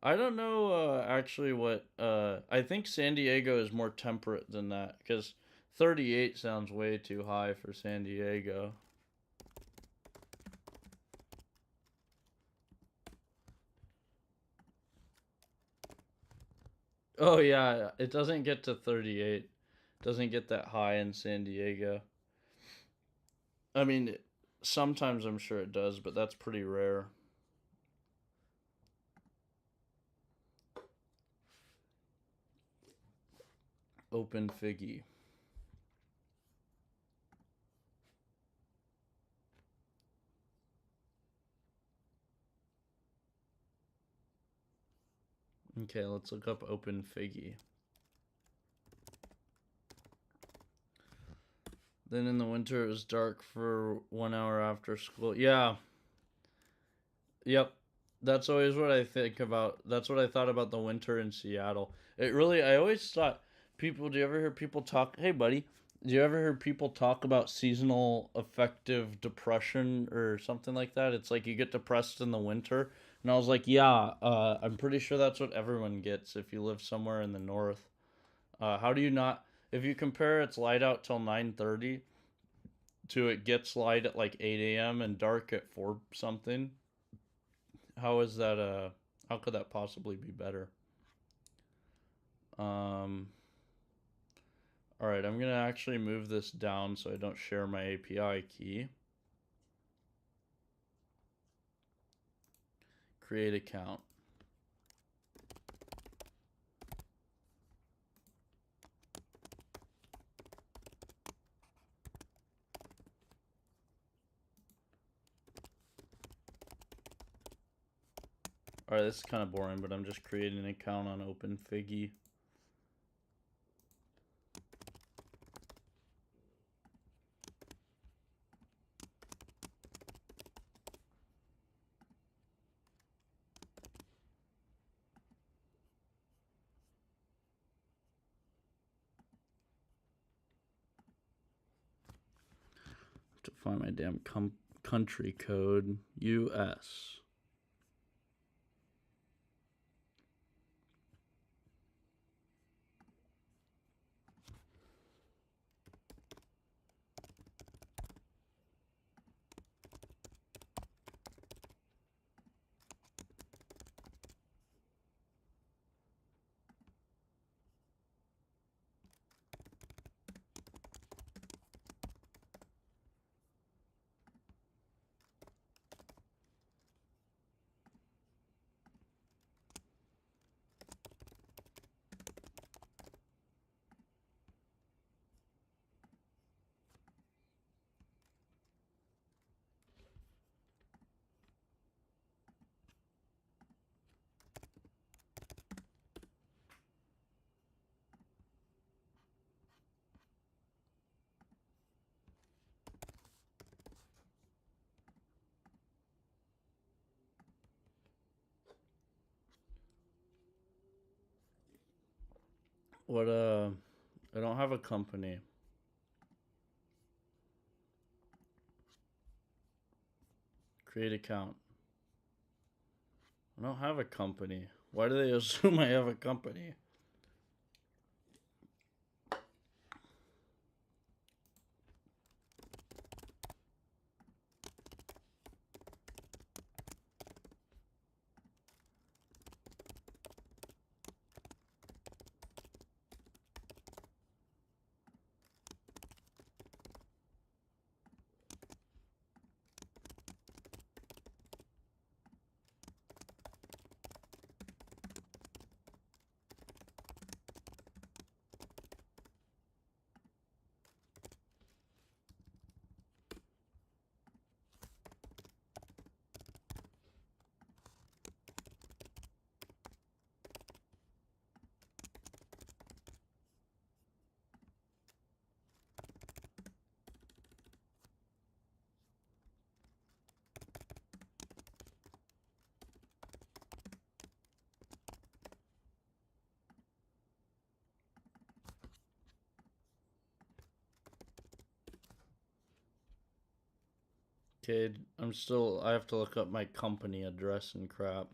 I don't know actually what I think San Diego is more temperate than that cuz 38 sounds way too high for San Diego. Oh yeah, it doesn't get to 38. Doesn't get that high in San Diego. I mean, sometimes I'm sure it does, but that's pretty rare. Open figgy. Okay, let's look up open figgy. Then in the winter it was dark for 1 hour after school. Yeah. Yep. That's always what I think about. That's what I thought about the winter in Seattle. I always thought people, do you ever hear people talk? Hey, buddy, do you ever hear people talk about seasonal affective depression or something like that? It's like you get depressed in the winter. And I was like, yeah, I'm pretty sure that's what everyone gets if you live somewhere in the north. How do you not, if you compare it's light out till 9:30 to it gets light at like 8 a.m. and dark at 4 something, how is that how could that possibly be better? Um all right, I'm going to actually move this down so I don't share my API key. Create account. All right, this is kind of boring, but I'm just creating an account on OpenFiggy. To find my damn country code, US. What I don't have a company. Create account. I don't have a company. Why do they assume I have a company? Okay, I have to look up my company address and crap.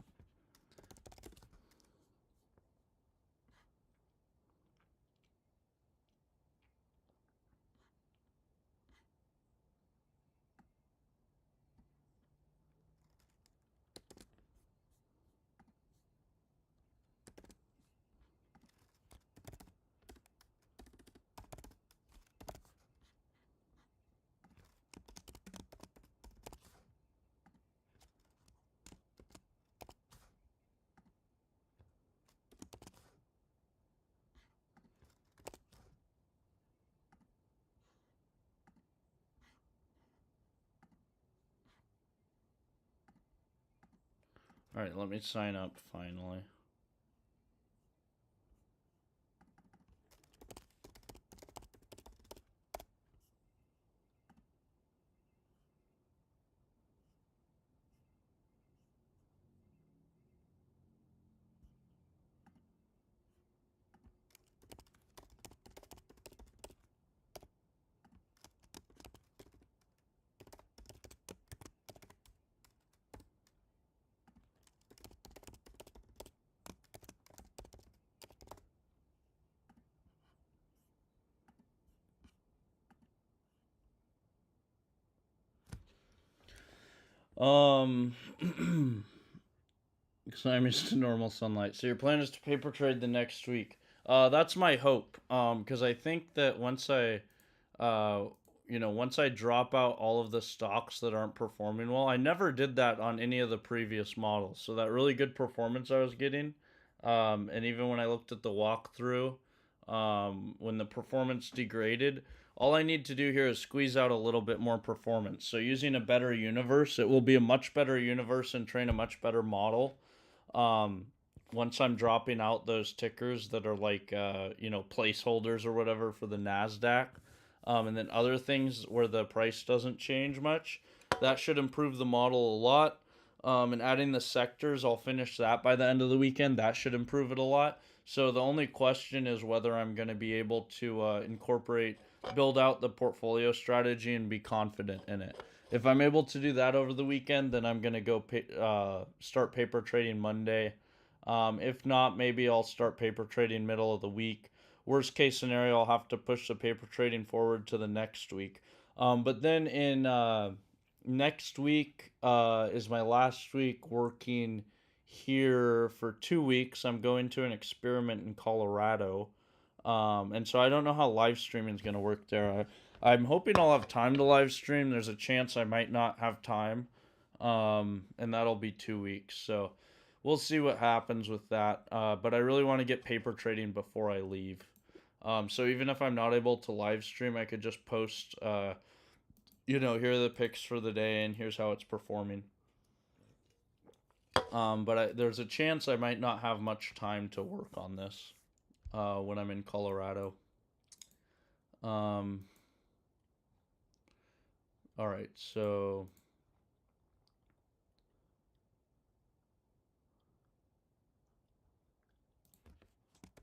Alright, let me sign up finally. Climbers to normal sunlight. So your plan is to paper trade the next week. That's my hope. Because I think that uh, once I drop out all of the stocks that aren't performing well, I never did that on any of the previous models. So that really good performance I was getting, and even when I looked at the walkthrough, when the performance degraded, all I need to do here is squeeze out a little bit more performance. So using a better universe, it will be a much better universe and train a much better model. Um, Once I'm dropping out those tickers that are like placeholders or whatever for the Nasdaq, and then other things where the price doesn't change much, that should improve the model a lot. And adding the sectors, I'll finish that by the end of the weekend. That should improve it a lot. So the only question is whether I'm going to be able to build out the portfolio strategy and be confident in it. If I'm able to do that over the weekend, then I'm going to go start paper trading Monday. If not, maybe I'll start paper trading middle of the week. Worst case scenario, I'll have to push the paper trading forward to the next week. But then in next week is my last week working here for 2 weeks. I'm going to an experiment in Colorado. And so I don't know how live streaming is going to work there. I'm hoping I'll have time to live stream. There's a chance I might not have time. And that'll be 2 weeks. So we'll see what happens with that. But I really want to get paper trading before I leave. So even if I'm not able to live stream, I could just post, here are the picks for the day and here's how it's performing. But there's a chance I might not have much time to work on this when I'm in Colorado. All right, so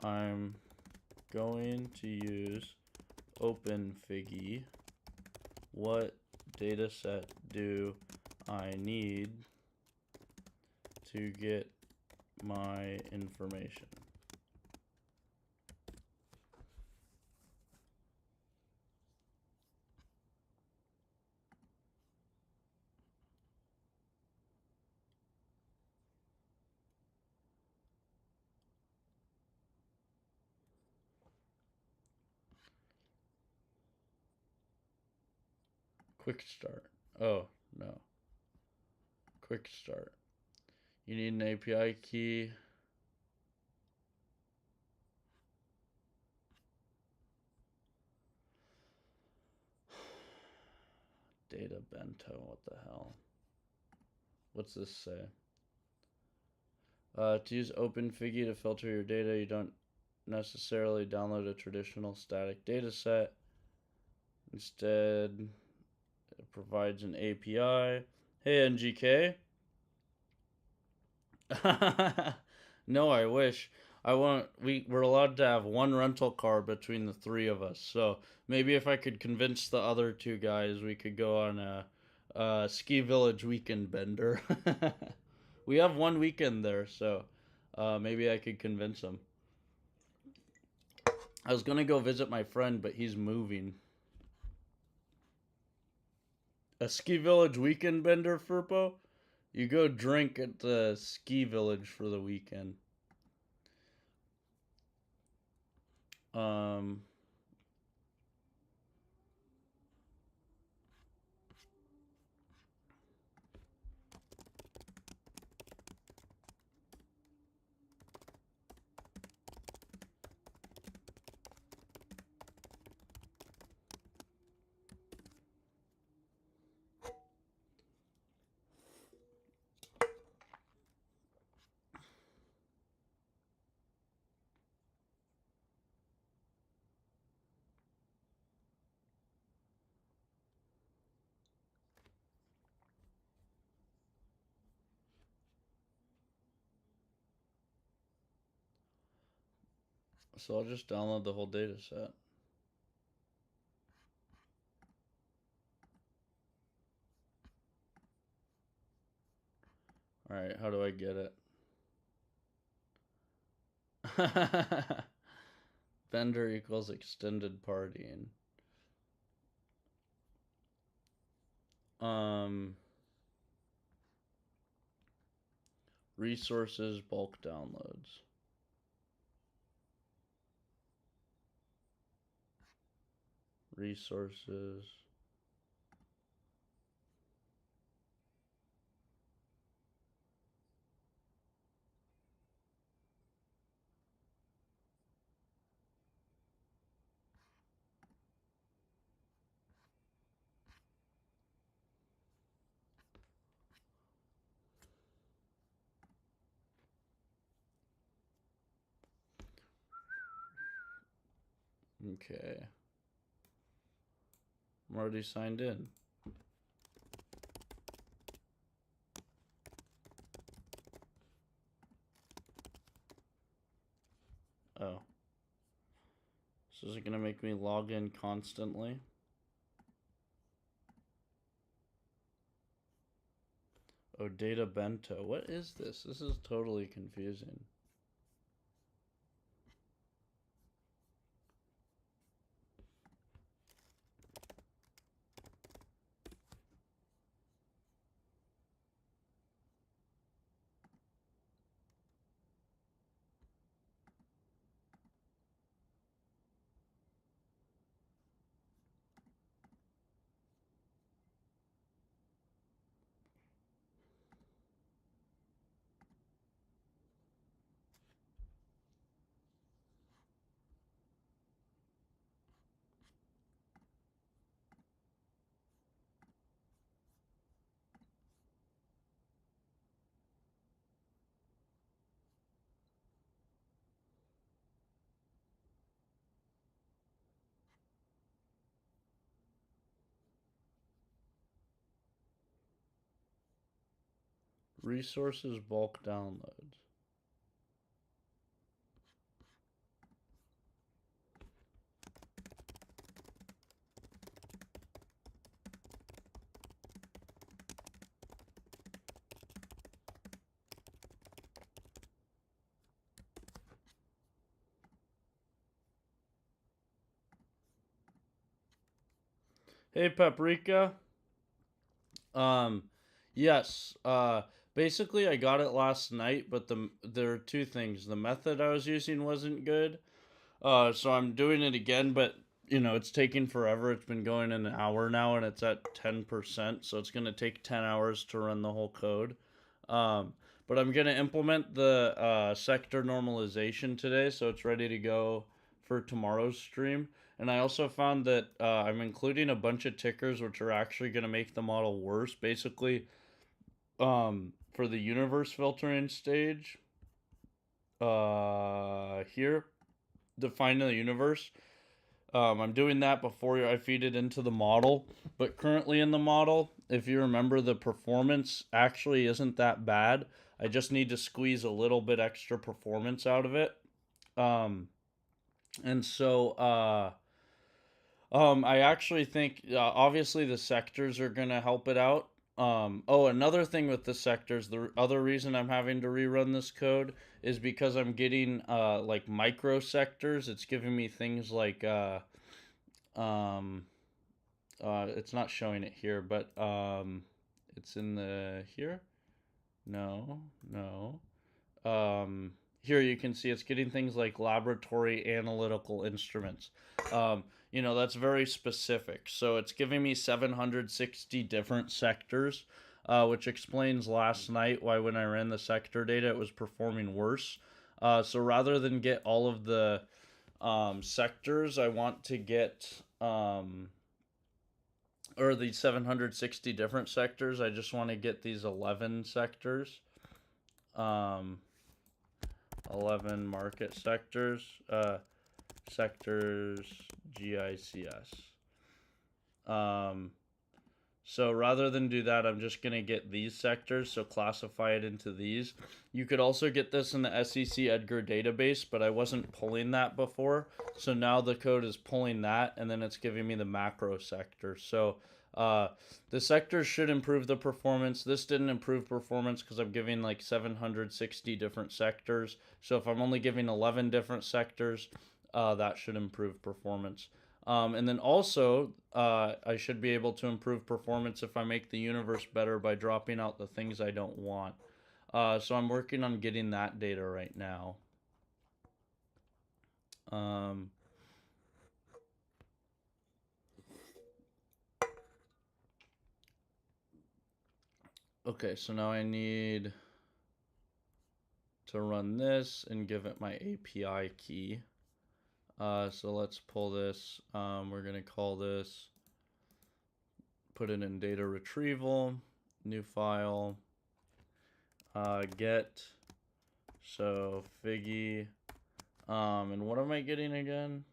I'm going to use OpenFiggy. What data set do I need to get my information? Quick start. Oh, no. Quick start. You need an API key. Data bento, what the hell? What's this say? To use OpenFiggy to filter your data, you don't necessarily download a traditional static data set. Instead, it provides an API. Hey, NGK. No, I wish. We're allowed to have one rental car between the three of us. So maybe if I could convince the other two guys, we could go on Ski Village weekend bender. We have one weekend there, so maybe I could convince him. I was gonna go visit my friend, but he's moving. A Ski Village weekend bender, Furpo? You go drink at the Ski Village for the weekend. Um, so I'll just download the whole data set. Alright, how do I get it? Bender equals extended partying. Resources, bulk downloads. Resources. Okay. I'm already signed in. Oh. So is it gonna make me log in constantly? Oh, data bento. What is this? This is totally confusing. Resources bulk downloads. Hey, Paprika. Um, yes. Basically, I got it last night, but there are two things. The method I was using wasn't good. So I'm doing it again, but it's taking forever. It's been going an hour now, and it's at 10%. So it's gonna take 10 hours to run the whole code. Um, but I'm gonna implement the sector normalization today, so it's ready to go for tomorrow's stream. And I also found that I'm including a bunch of tickers, which are actually gonna make the model worse. Basically, for the universe filtering stage, here, define the universe. I'm doing that before I feed it into the model. But currently in the model, if you remember, the performance actually isn't that bad. I just need to squeeze a little bit extra performance out of it. And so I actually think obviously the sectors are gonna help it out. Oh, another thing with the sectors, the other reason I'm having to rerun this code is because I'm getting like micro sectors. It's giving me things like um, it's not showing it here, but it's in the here. No, no. Here you can see it's getting things like laboratory analytical instruments. Um, that's very specific. So it's giving me 760 different sectors, which explains last night why when I ran the sector data it was performing worse. So rather than get all of the sectors, I want to get or the 760 different sectors. I just want to get these 11 sectors. Um, 11 market sectors, sectors GICS. Um, so rather than do that, I'm just going to get these sectors, so classify it into these. You could also get this in the SEC Edgar database, but I wasn't pulling that before. So now the code is pulling that, and then it's giving me the macro sector. So the sectors should improve the performance. This didn't improve performance because I'm giving like 760 different sectors. So if I'm only giving 11 different sectors, that should improve performance. And then also, I should be able to improve performance if I make the universe better by dropping out the things I don't want. So I'm working on getting that data right now. Um, okay, so now I need to run this and give it my API key. So let's pull this. We're going to call this, put it in data retrieval, new file, get, so Figgy, and what am I getting again?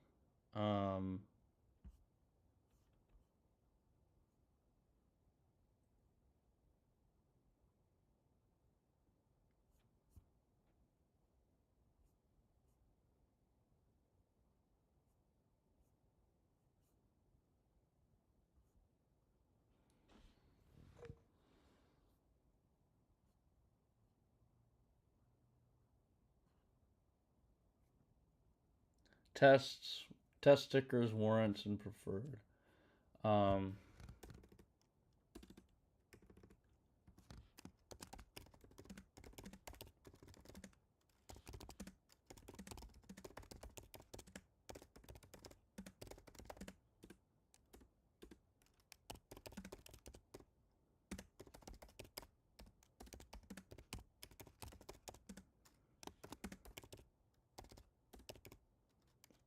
Tests, test stickers, warrants, and preferred. Um,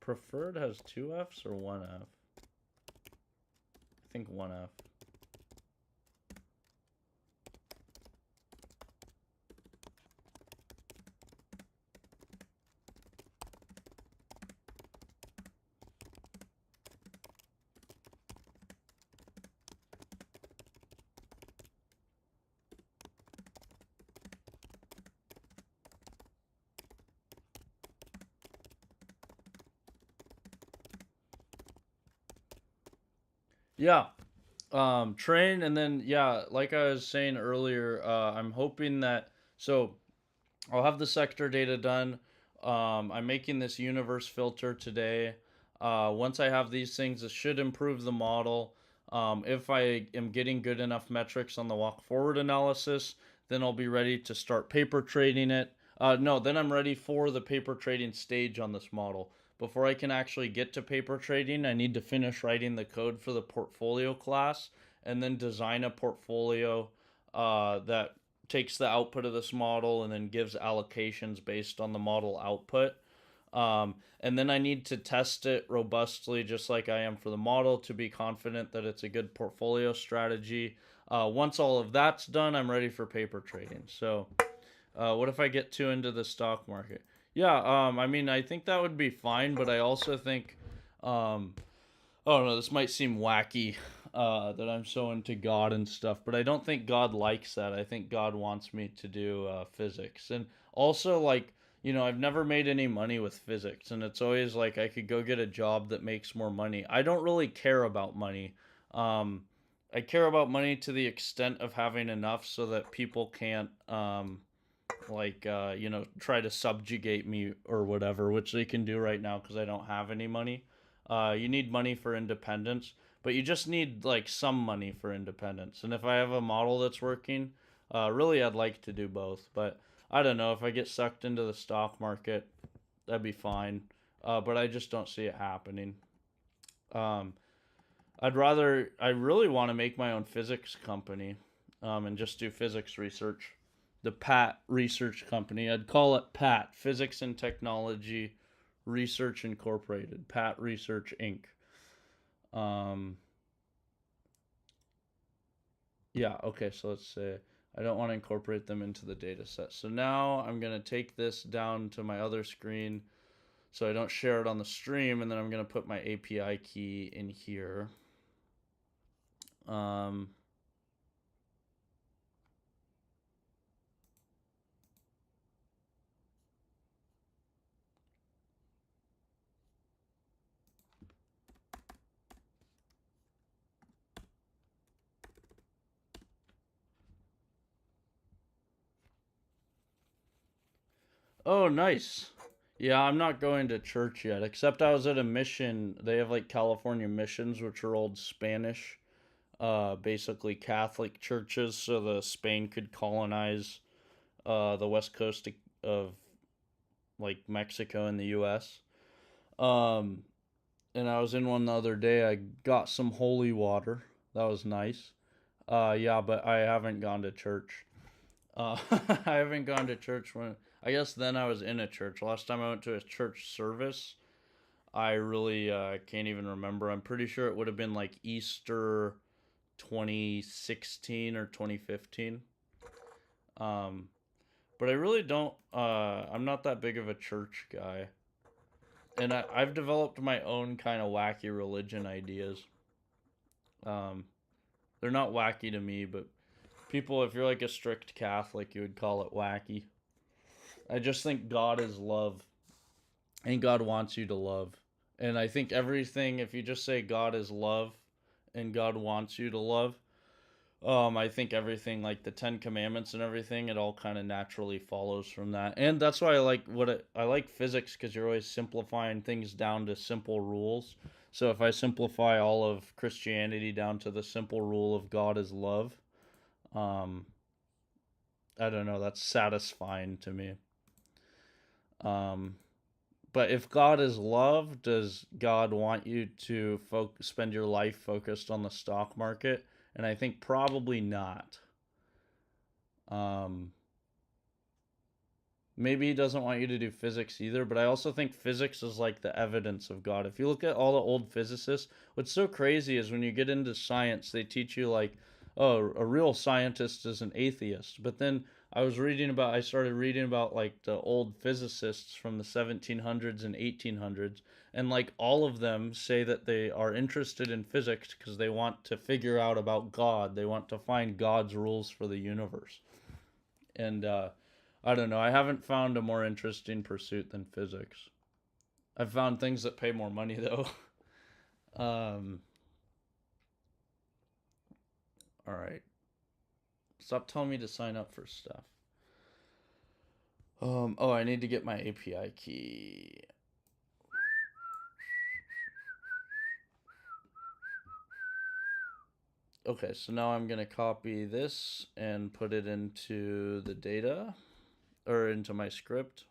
Preferred has two F's or one F? I think one F. Yeah. Train, and then yeah, like I was saying earlier, I'm hoping that so I'll have the sector data done. I'm making this universe filter today. Once I have these things, it should improve the model. If I am getting good enough metrics on the walk forward analysis, then I'll be ready to start paper trading it. No, then I'm ready for the paper trading stage on this model. Before I can actually get to paper trading, I need to finish writing the code for the portfolio class and then design a portfolio that takes the output of this model and then gives allocations based on the model output. And then I need to test it robustly, just like I am for the model, to be confident that it's a good portfolio strategy. Once all of that's done, I'm ready for paper trading. So, what if I get too into the stock market? Yeah, I mean, I think that would be fine, but I also think, oh no, this might seem wacky that I'm so into God and stuff, but I don't think God likes that. I think God wants me to do physics. And also, like, I've never made any money with physics, and it's always like I could go get a job that makes more money. I don't really care about money. Um, I care about money to the extent of having enough so that people can't, try to subjugate me or whatever, which they can do right now because I don't have any money. You need money for independence, but you just need like some money for independence. And if I have a model that's working, really, I'd like to do both. But I don't know if I get sucked into the stock market, that'd be fine. But I just don't see it happening. Um, I really want to make my own physics company, and just do physics research. The PAT Research Company. I'd call it PAT, Physics and Technology Research Incorporated, PAT Research Inc. Um, yeah, okay, so let's say I don't want to incorporate them into the data set. So now I'm going to take this down to my other screen so I don't share it on the stream, and then I'm going to put my API key in here. Um, oh, nice. Yeah, I'm not going to church yet, except I was at a mission. They have like California missions, which are old Spanish, basically Catholic churches, so the Spain could colonize the west coast of like Mexico and the U.S. Um, and I was in one the other day. I got some holy water. That was nice. Yeah, but I haven't gone to church. I haven't gone to church when I guess then I was in a church. Last time I went to a church service, I really can't even remember. I'm pretty sure it would have been like Easter 2016 or 2015. Um, but I really don't. I'm not that big of a church guy, and I've developed my own kind of wacky religion ideas. Um, they're not wacky to me, but people, if you're like a strict Catholic, you would call it wacky. I just think God is love, and God wants you to love. And I think everything, if you just say God is love and God wants you to love, I think everything like the Ten Commandments and everything, it all kind of naturally follows from that. And that's why I like physics because you're always simplifying things down to simple rules. So if I simplify all of Christianity down to the simple rule of God is love, um, I don't know, that's satisfying to me. Um, but if God is love, does God want you to spend your life focused on the stock market? And I think probably not. Um, Maybe he doesn't want you to do physics either, but I also think physics is like the evidence of God. If you look at all the old physicists, what's so crazy is when you get into science, they teach you like, oh, a real scientist is an atheist. But then I started reading about like the old physicists from the 1700s and 1800s, and like all of them say that they are interested in physics because they want to figure out about God. They want to find God's rules for the universe. And I don't know. I haven't found a more interesting pursuit than physics. I've found things that pay more money though. um, all right. Stop telling me to sign up for stuff. Oh, I need to get my API key. Okay, so now I'm going to copy this and put it into the data or into my script.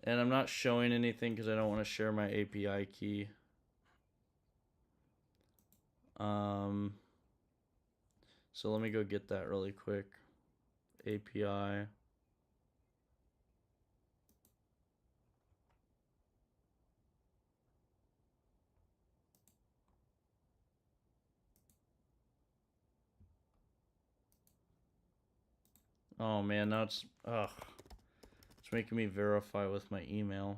And I'm not showing anything because I don't want to share my API key. So let me go get that really quick. API. Oh man, now it's making me verify with my email.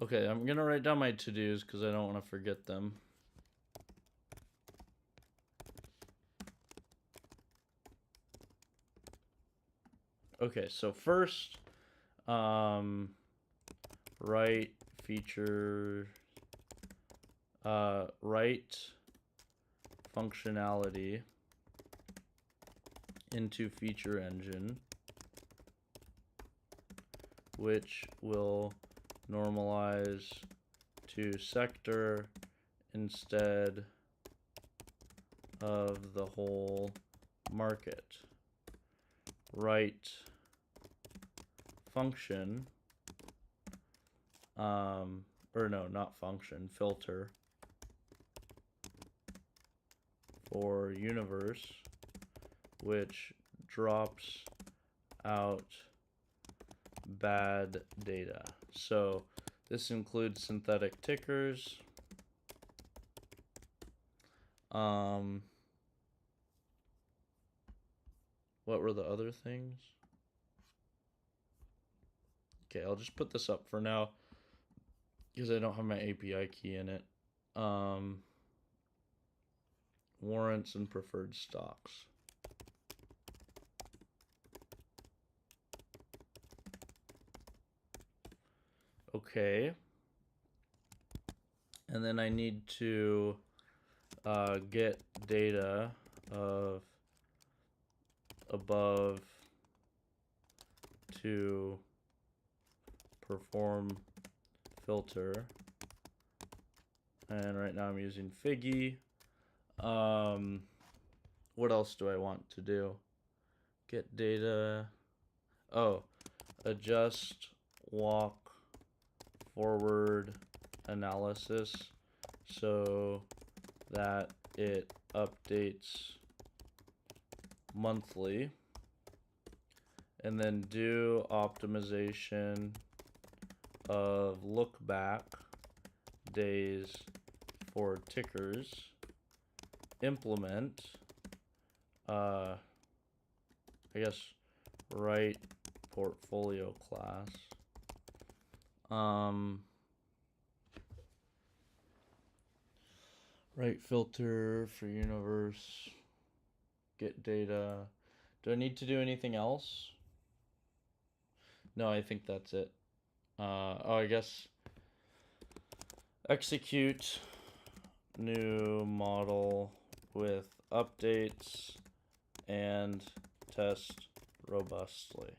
Okay, I'm gonna write down my to-dos because I don't want to forget them. Okay, so first, write feature, write functionality into feature engine, which will normalize to sector instead of the whole market. Write function, or no, not function, filter for universe, which drops out bad data. So this includes synthetic tickers. What were the other things? Okay, I'll just put this up for now because I don't have my API key in it. Warrants and preferred stocks. Okay. And then I need to get data of above to perform filter. And right now I'm using Figgy. What else do I want to do? Get data. Oh, adjust walk forward analysis so that it updates monthly, and then do optimization of look back days for tickers, implement I guess write portfolio class, write filter for universe, get data. Do I need to do anything else? No, I think that's it. Oh, I guess execute new model with updates and test robustly.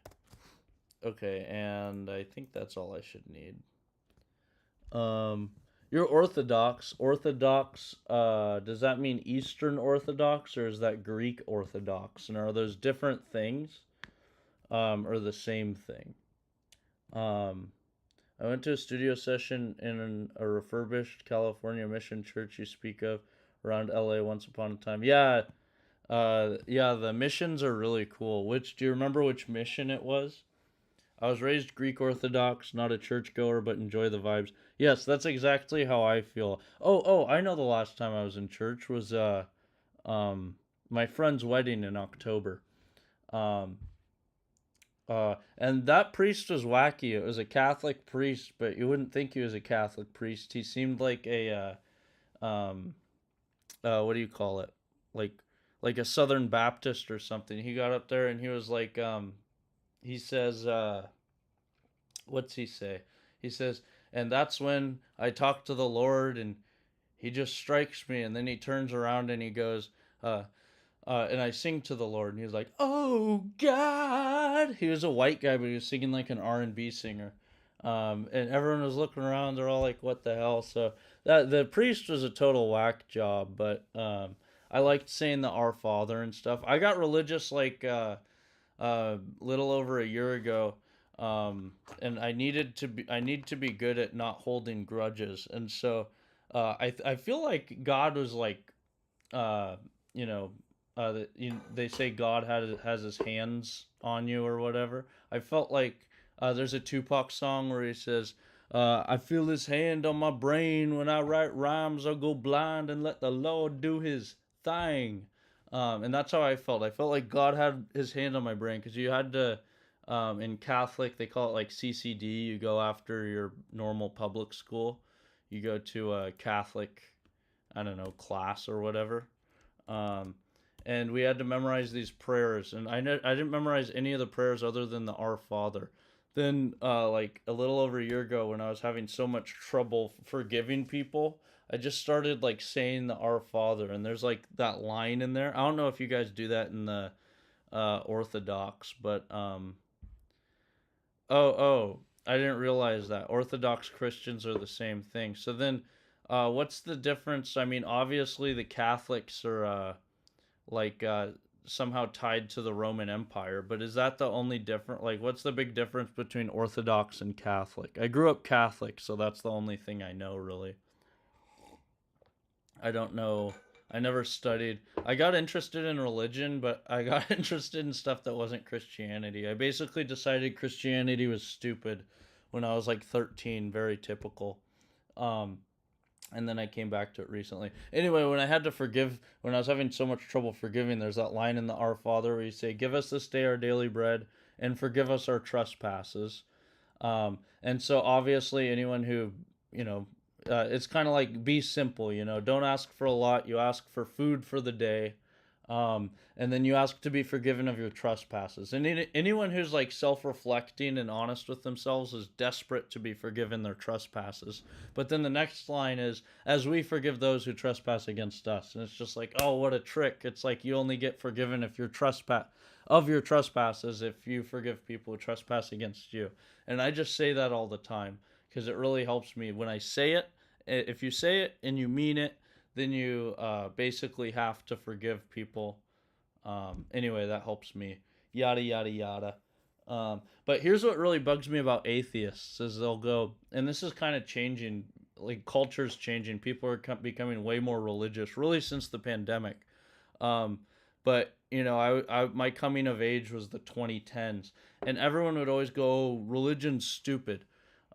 Okay, and I think that's all I should need. You're Orthodox. Orthodox, does that mean Eastern Orthodox or is that Greek Orthodox? And are those different things or the same thing? I went to a studio session in a refurbished California mission church you speak of around LA once upon a time. Yeah, yeah, the missions are really cool. Do you remember which mission it was? I was raised Greek Orthodox, not a churchgoer, but enjoy the vibes. Yes, that's exactly how I feel. Oh, I know the last time I was in church was my friend's wedding in October. Um, and that priest was wacky. It was a Catholic priest, but you wouldn't think he was a Catholic priest. He seemed like a what do you call it? Like like a Southern Baptist or something. He got up there and he was like he says what's he say? He says, and that's when I talk to the Lord and he just strikes me, and then he turns around and he goes, and I sing to the Lord, and he's like, "Oh God!" He was a white guy, but he was singing like an R&B singer, and everyone was looking around. They're all like, "What the hell?" So that the priest was a total whack job, but I liked saying the Our Father and stuff. I got religious like little over a year ago, and I need to be good at not holding grudges, and so I feel like God was like uh, you know they say God has his hands on you or whatever. I felt like there's a Tupac song where he says, I feel his hand on my brain when I write rhymes. I'll go blind and let the Lord do his thing. And that's how I felt. I felt like God had his hand on my brain because you had to In Catholic, they call it like CCD. You go after your normal public school. You go to a Catholic, I don't know, class or whatever. Um, and we had to memorize these prayers. And I didn't memorize any of the prayers other than the Our Father. Then, like a little over a year ago, when I was having so much trouble forgiving people, I just started like saying the Our Father. And there's like that line in there. I don't know if you guys do that in the Orthodox, but oh, I didn't realize that Orthodox Christians are the same thing. So then, what's the difference? I mean, obviously the Catholics are like somehow tied to the Roman Empire, but is that the only different? Like, what's the big difference between Orthodox and Catholic? I grew up Catholic, so that's the only thing I know really. I don't know. I never studied. I got interested in religion, but I got interested in stuff that wasn't Christianity. I basically decided Christianity was stupid when I was like 13, very typical. Um, and then I came back to it recently. Anyway, when I had to forgive, when I was having so much trouble forgiving, there's that line in the Our Father where you say, "Give us this day our daily bread, and forgive us our trespasses." And so obviously, anyone who, you know, it's kind of like be simple, don't ask for a lot. You ask for food for the day. And then you ask to be forgiven of your trespasses. And anyone who's like self reflecting and honest with themselves is desperate to be forgiven their trespasses. But then the next line is, as we forgive those who trespass against us. And it's just like, oh, what a trick. It's like you only get forgiven if you're of your trespasses if you forgive people who trespass against you. And I just say that all the time because it really helps me when I say it. If you say it and you mean it, then you basically have to forgive people. Anyway, that helps me. Yada yada yada. But here's what really bugs me about atheists: is they'll go, and this is kind of changing. Like culture's changing. People are becoming way more religious, really, since the pandemic. Um, but my coming of age was the 2010s, and everyone would always go, oh, "Religion's stupid."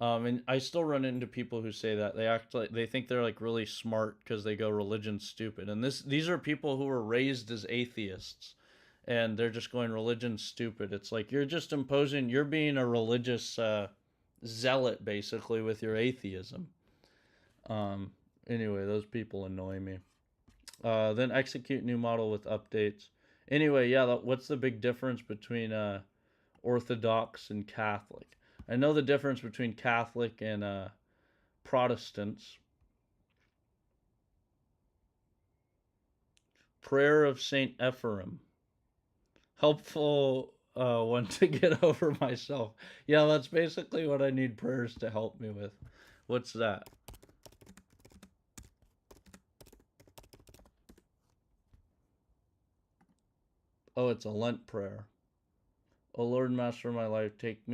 And I still run into people who say that they act like they think they're like really smart because they go religion's stupid. And these are people who were raised as atheists, and they're just going religion's stupid. It's like you're being a religious zealot basically with your atheism. Um, anyway, those people annoy me. Then execute new model with updates. Anyway, yeah, what's the big difference between Orthodox and Catholic? I know the difference between Catholic and Protestants. Prayer of Saint Ephrem. Helpful one to get over myself. Yeah, that's basically what I need prayers to help me with. What's that? Oh, it's a Lent prayer. O Lord, Master of my life, take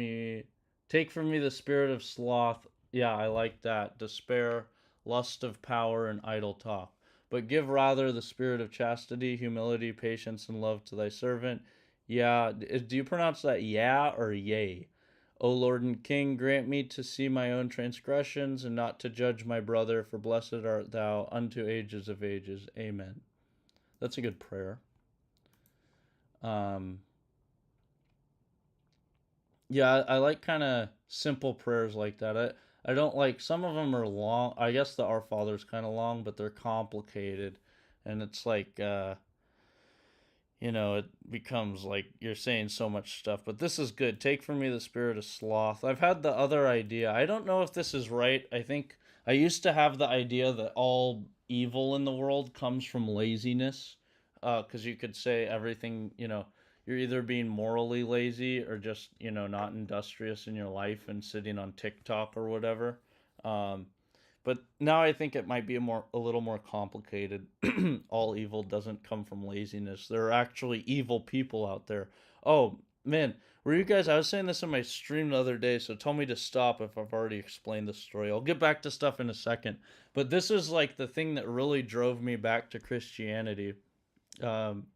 from me the spirit of sloth. Yeah, I like that. Despair, lust of power, and idle talk. But give rather the spirit of chastity, humility, patience, and love to thy servant. Yeah, do you pronounce that yeah or yay? O Lord and King, grant me to see my own transgressions and not to judge my brother, for blessed art thou unto ages of ages. Amen. That's a good prayer. Um, Yeah, I like kind of simple prayers like that. I don't like some of them are long. I guess the Our Father's kind of long, but they're complicated, and it's like it becomes like you're saying so much stuff. But this is good. Take from me the spirit of sloth. I've had the other idea. I don't know if this is right. I think I used to have the idea that all evil in the world comes from laziness, because you could say everything. You're either being morally lazy or just not industrious in your life and sitting on TikTok or whatever. Um, but now I think it might be a little more complicated. All evil doesn't come from laziness. There are actually evil people out there. Oh man, were you guys? I was saying this in my stream the other day, so tell me to stop if I've already explained the story. I'll get back to stuff in a second. But this is like the thing that really drove me back to Christianity. Um,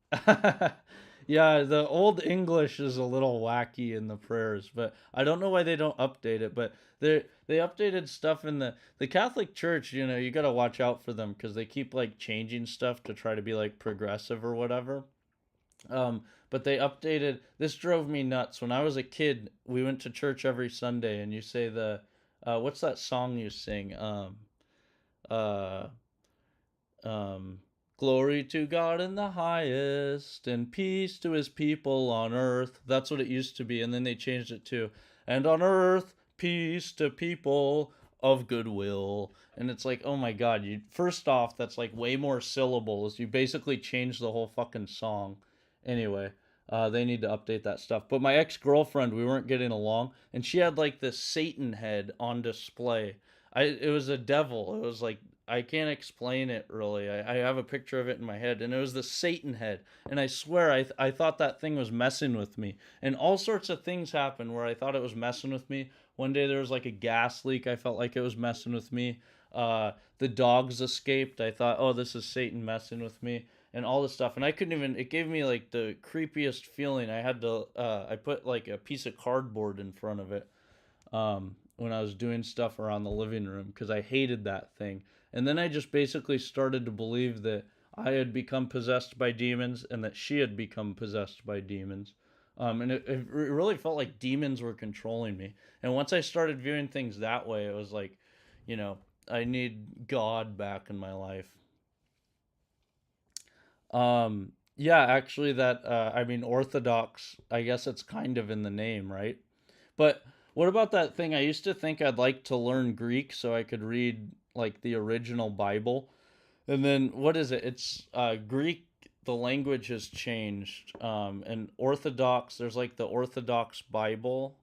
yeah, the old English is a little wacky in the prayers, but I don't know why they don't update it. But they updated stuff in the Catholic Church. You got to watch out for them because they keep like changing stuff to try to be like progressive or whatever. But they updated. This drove me nuts. When I was a kid, we went to church every Sunday, and you say the, what's that song you sing? Uh, um, Glory to God in the highest, and peace to his people on earth. That's what it used to be, and then they changed it to, and on earth, peace to people of goodwill. And it's like, oh my god, you first off, that's like way more syllables. You basically changed the whole fucking song. Anyway, they need to update that stuff. But my ex girlfriend, we weren't getting along, and she had like this Satan head on display. It was a devil. It was like I can't explain it really. I have a picture of it in my head, and it was the Satan head. And I swear, I thought that thing was messing with me. And all sorts of things happened where I thought it was messing with me. One day there was like a gas leak. I felt like it was messing with me. The dogs escaped. I thought, oh, this is Satan messing with me, and all this stuff. And I couldn't even. It gave me like the creepiest feeling. I had to. I put like a piece of cardboard in front of it when I was doing stuff around the living room because I hated that thing. And then I just basically started to believe that I had become possessed by demons and that she had become possessed by demons. And it really felt like demons were controlling me. And once I started viewing things that way, it was like, you know, I need God back in my life. Yeah, actually, that, I mean, Orthodox, I guess it's kind of in the name, right? But what about that thing? I used to think I'd like to learn Greek so I could read like the original Bible. And then what is it? It's Greek. The language has changed. And Orthodox, there's like the Orthodox Bible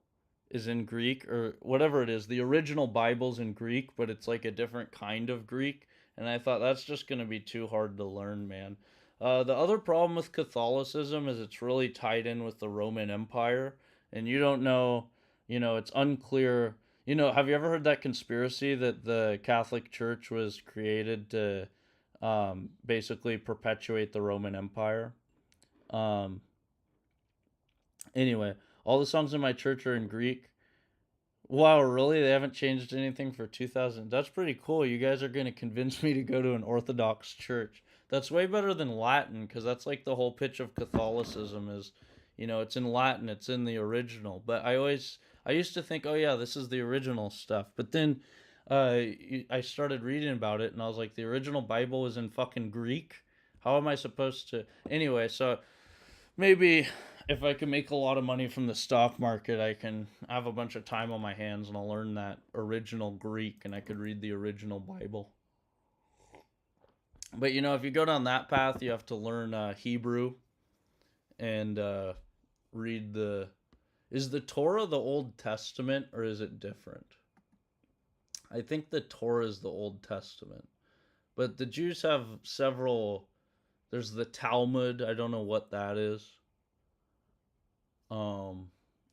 is in Greek or whatever it is. The original Bible's in Greek, but it's like a different kind of Greek. And I thought that's just going to be too hard to learn, man. The other problem with Catholicism is it's really tied in with the Roman Empire, and you don't know, it's unclear. Have you ever heard that conspiracy that the Catholic Church was created to basically perpetuate the Roman Empire? Um, anyway, all the songs in my church are in Greek. Wow, really? They haven't changed anything for 2000. That's pretty cool. You guys are going to convince me to go to an Orthodox church. That's way better than Latin because that's like the whole pitch of Catholicism is, it's in Latin, it's in the original. But I used to think, oh yeah, this is the original stuff. But then I started reading about it and I was like, the original Bible is in fucking Greek. How am I supposed to? Anyway, so maybe if I can make a lot of money from the stock market, I can have a bunch of time on my hands and I'll learn that original Greek and I could read the original Bible. But if you go down that path, you have to learn Hebrew and read the. Is the Torah the Old Testament or is it different? I think the Torah is the Old Testament. But the Jews have several. There's the Talmud. I don't know what that is. Um,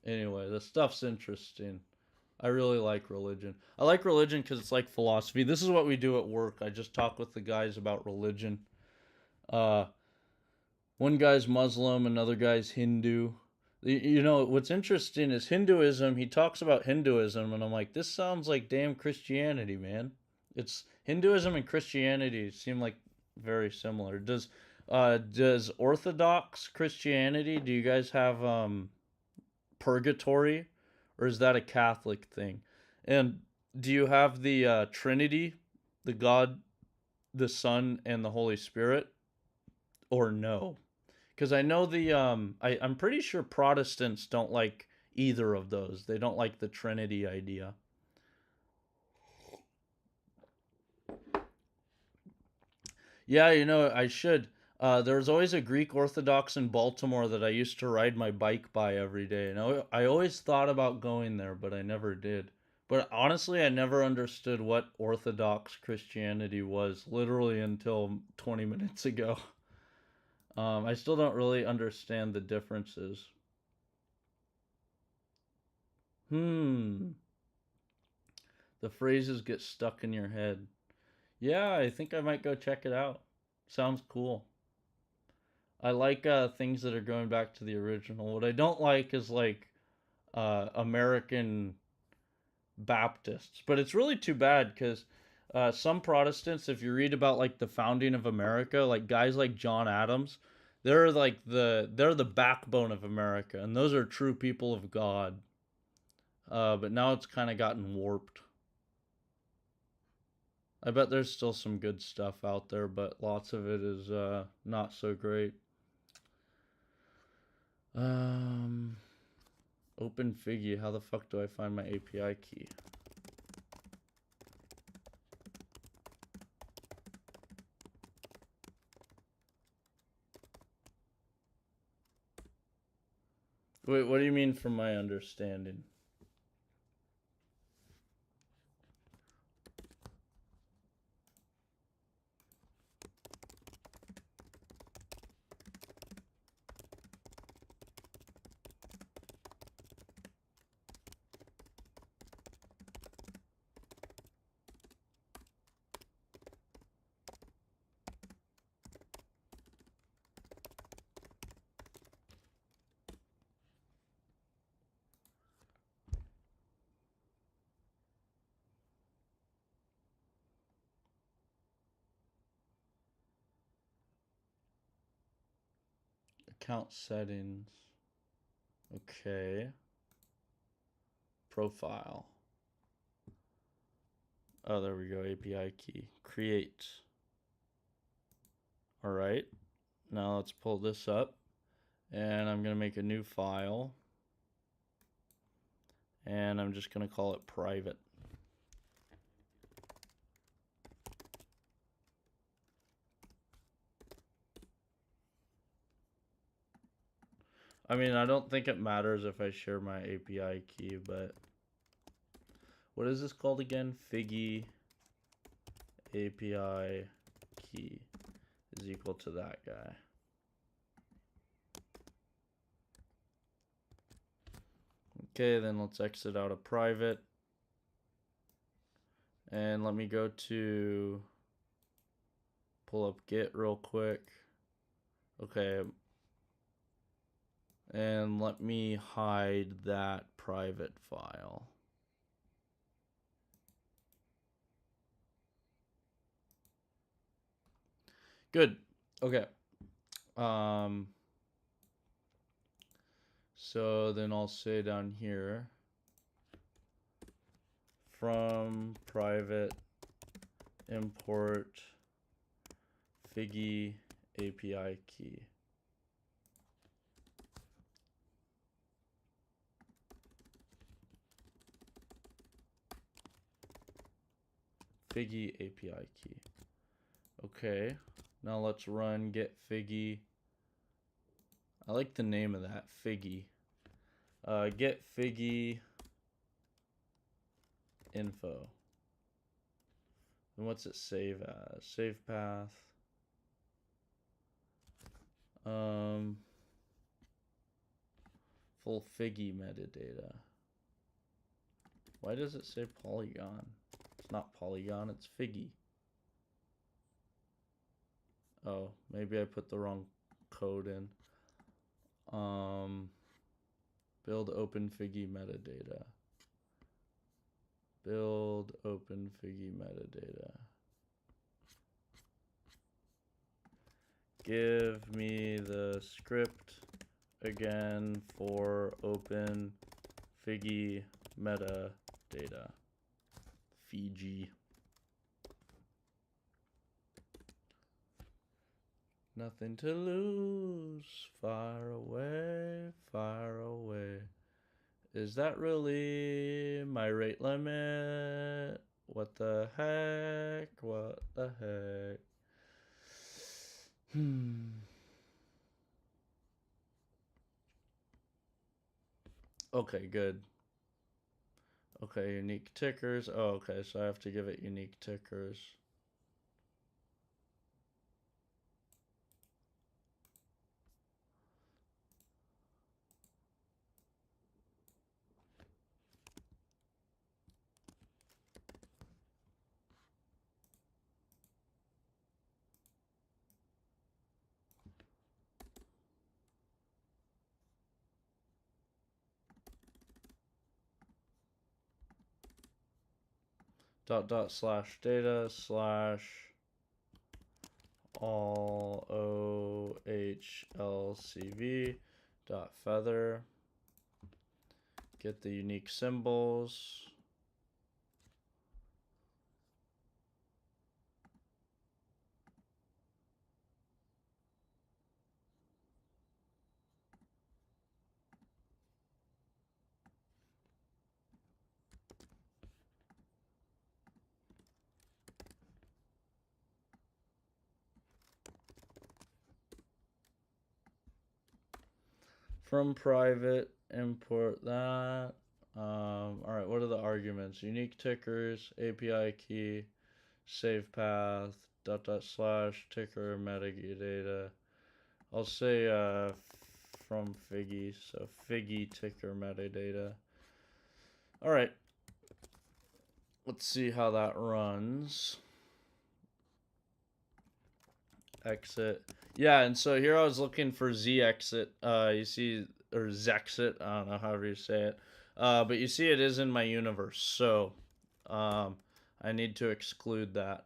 anyway, the stuff's interesting. I really like religion. I like religion because it's like philosophy. This is what we do at work. I just talk with the guys about religion. Uh, one guy's Muslim, another guy's Hindu. What's interesting is Hinduism. He talks about Hinduism, and I'm like, this sounds like damn Christianity, man. It's Hinduism and Christianity seem like very similar. Does Orthodox Christianity? Do you guys have purgatory, or is that a Catholic thing? And do you have the Trinity, the God, the Son, and the Holy Spirit, or no? Because I know I'm pretty sure Protestants don't like either of those. They don't like the Trinity idea. Yeah, I should. There's always a Greek Orthodox in Baltimore that I used to ride my bike by every day. And I always thought about going there, but I never did. But honestly, I never understood what Orthodox Christianity was, literally until 20 minutes ago. I still don't really understand the differences. Hmm. The phrases get stuck in your head. Yeah, I think I might go check it out. Sounds cool. I like things that are going back to the original. What I don't like is like American Baptists, but it's really too bad because some Protestants, if you read about like the founding of America, like guys like John Adams, They're like they're the backbone of America, and those are true people of God. But now it's kind of gotten warped. I bet there's still some good stuff out there, but lots of it is not so great. Open Figgy. How the fuck do I find my API key? Wait, what do you mean from my understanding? Account settings. Okay. Profile. Oh, there we go. API key. Create. All right. Now let's pull this up. And I'm going to make a new file. And I'm just going to call it private. I mean, I don't think it matters if I share my API key, but what is this called again? Figgy API key is equal to that guy. Okay, then let's exit out of private. And let me go to pull up Git real quick. Okay. And let me hide that private file. Good. Okay. So then I'll say down here from private import Figgy API key. Figgy API key. Okay. Now let's run get Figgy. I like the name of that, Figgy. Get Figgy info. And what's it save as? Save path. Full Figgy metadata. Why does it say Polygon? It's not Polygon, it's Figgy. Oh, maybe I put the wrong code in. Build open Figgy metadata. Build open Figgy metadata. Give me the script again for open Figgy metadata. Fiji. Nothing to lose. Far away, far away. Is that really my rate limit? What the heck? What the heck? Okay, good. Okay, unique tickers. Oh, okay, so I have to give it unique tickers. // data / all OHLCV dot feather. Get the unique symbols. From private, import that. All right, what are the arguments? Unique tickers, API key, save path, dot dot slash, ticker, metadata. I'll say from Figgy, so Figgy ticker metadata. All right, let's see how that runs. Exit. Yeah, and so here I was looking for Z exit. You see, or Zexit. I don't know however you say it. But you see, it is in my universe, so I need to exclude that.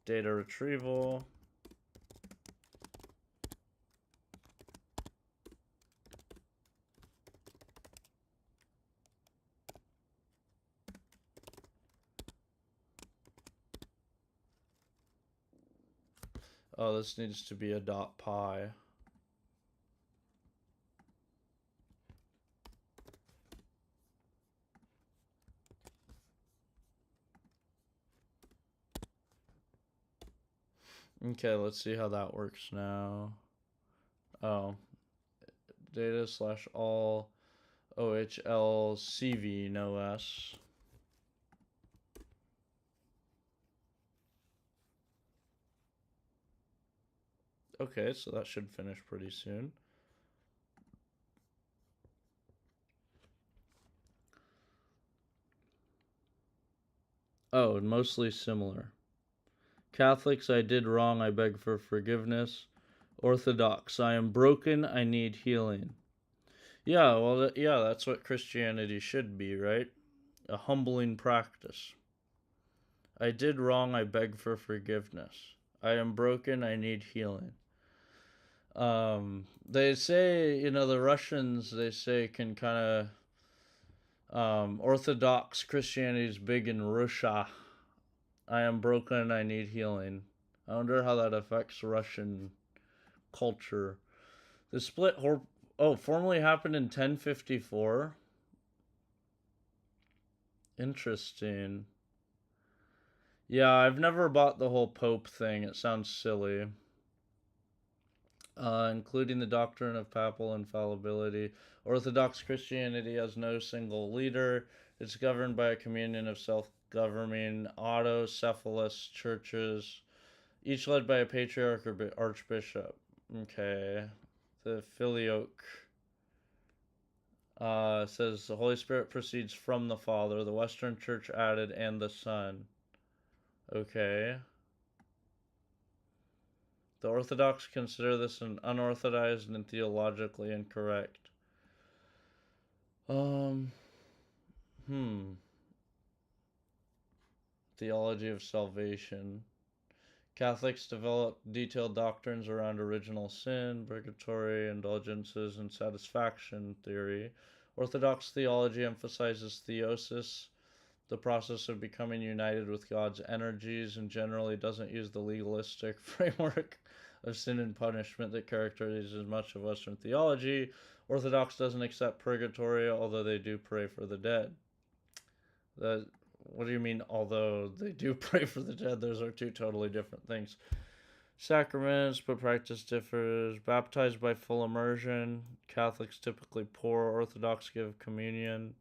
Data retrieval. Oh, this needs to be a .py. Okay, let's see how that works now. Oh, data slash all OHL CV no S. Okay, so that should finish pretty soon. Oh, mostly similar. Catholics, I did wrong, I beg for forgiveness. Orthodox, I am broken, I need healing. Yeah, well, yeah, that's what Christianity should be, right? A humbling practice. I did wrong, I beg for forgiveness. I am broken, I need healing. They say, you know, the Russians, they say, can kind of, Orthodox Christianity is big in Russia. I am broken, I need healing. I wonder how that affects Russian culture. The split formally happened in 1054. Interesting. Yeah, I've never bought the whole Pope thing. It sounds silly. Including the doctrine of papal infallibility. Orthodox Christianity has no single leader. It's governed by a communion of self-governing autocephalous churches, each led by a patriarch or archbishop. Okay. The filioque says the Holy Spirit proceeds from the Father. The Western Church added, and the Son. Okay. The Orthodox consider this an unorthodox and theologically incorrect. Theology of salvation. Catholics developed detailed doctrines around original sin, purgatory, indulgences, and satisfaction theory. Orthodox theology emphasizes theosis, the process of becoming united with God's energies, and generally doesn't use the legalistic framework of sin and punishment that characterizes much of Western theology. Orthodox doesn't accept purgatory, although they do pray for the dead. What do you mean, although they do pray for the dead? Those are two totally different things. Sacraments, but practice differs. Baptized by full immersion. Catholics typically pour. Orthodox give communion.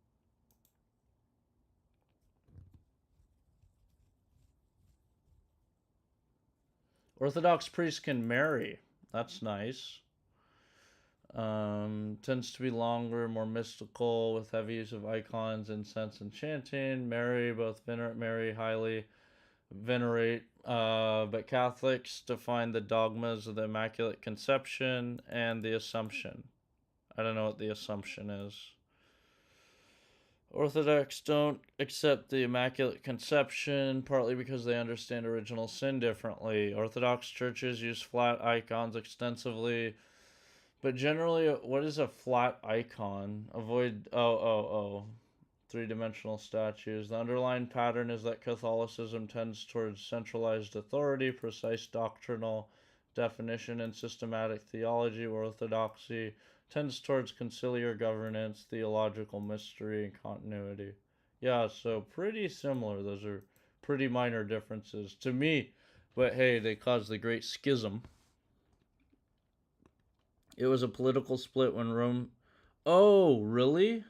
Orthodox priests can marry. That's nice. Tends to be longer, more mystical, with heavy use of icons, incense, and chanting. Mary, both venerate Mary, highly venerate. But Catholics define the dogmas of the Immaculate Conception and the Assumption. I don't know what the Assumption is. Orthodox don't accept the Immaculate Conception, partly because they understand original sin differently. Orthodox churches use flat icons extensively, but generally, what is a flat icon? Avoid, three-dimensional statues. The underlying pattern is that Catholicism tends towards centralized authority, precise doctrinal definition, and systematic theology, where Orthodoxy tends towards conciliar governance, theological mystery, and continuity. Yeah, so pretty similar. Those are pretty minor differences to me, but hey, they caused the Great Schism. It was a political split when Rome. Oh, really?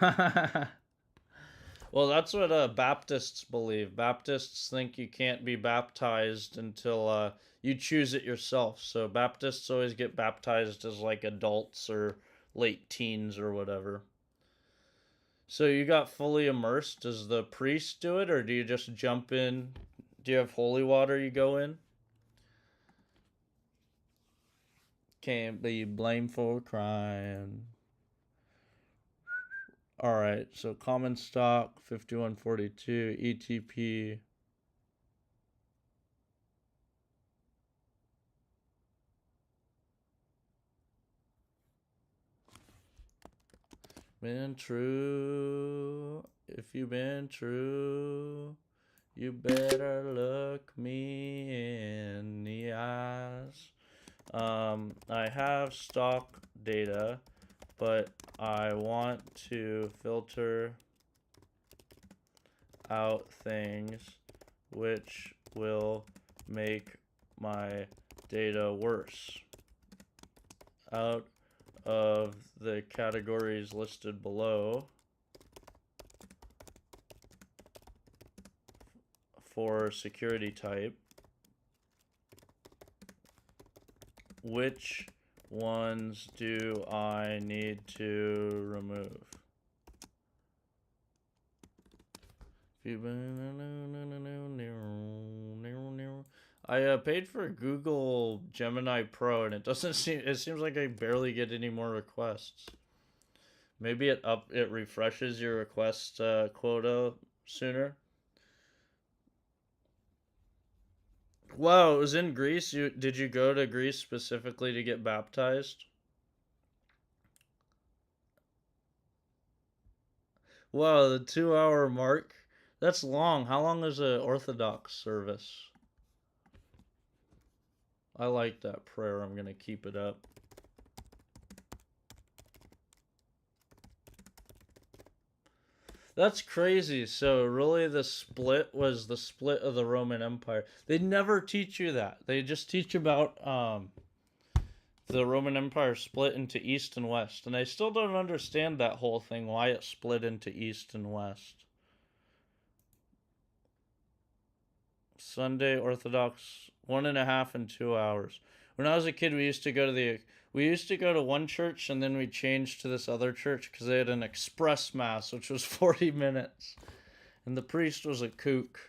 Well, that's what Baptists believe. Baptists think you can't be baptized until you choose it yourself. So Baptists always get baptized as like adults or late teens or whatever. So you got fully immersed. Does the priest do it, or do you just jump in? Do you have holy water you go in? Can't be blamed for crying. Alright, so common stock, 5142, ETP. Been true. If you've been true, you better look me in the eyes. I have stock data, but I want to filter out things which will make my data worse. Out of the categories listed below, for security type, which ones do I need to remove? I paid for Google Gemini Pro, and it doesn't seem. It seems like I barely get any more requests. Maybe it refreshes your request quota sooner. Wow, it was in Greece. Did you go to Greece specifically to get baptized? Wow, the 2 hour mark. That's long. How long is an Orthodox service? I like that prayer. I'm gonna keep it up. That's crazy. So really the split was the split of the Roman Empire. They never teach you that. They just teach about the Roman Empire split into East and West. And I still don't understand that whole thing, why it split into East and West. Sunday Orthodox 1.5 and 2 hours. When I was a kid, we used to go to one church, and then we changed to this other church because they had an express mass, which was 40 minutes, and the priest was a kook.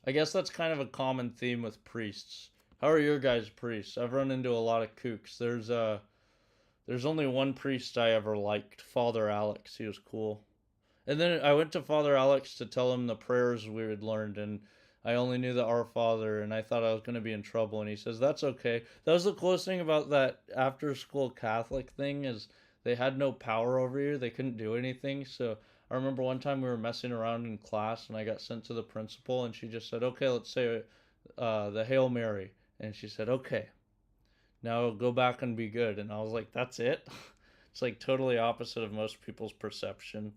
I guess that's kind of a common theme with priests. How are your guys' priests? I've run into a lot of kooks. There's only one priest I ever liked, Father Alex. He was cool. And then I went to Father Alex to tell him the prayers we had learned, and I only knew the Our Father, and I thought I was going to be in trouble. And he says, "That's okay." That was the coolest thing about that after-school Catholic thing, is they had no power over you. They couldn't do anything. So I remember one time we were messing around in class, and I got sent to the principal, and she just said, "Okay, let's say the Hail Mary." And she said, "Okay, now go back and be good." And I was like, "That's it?" It's like totally opposite of most people's perception.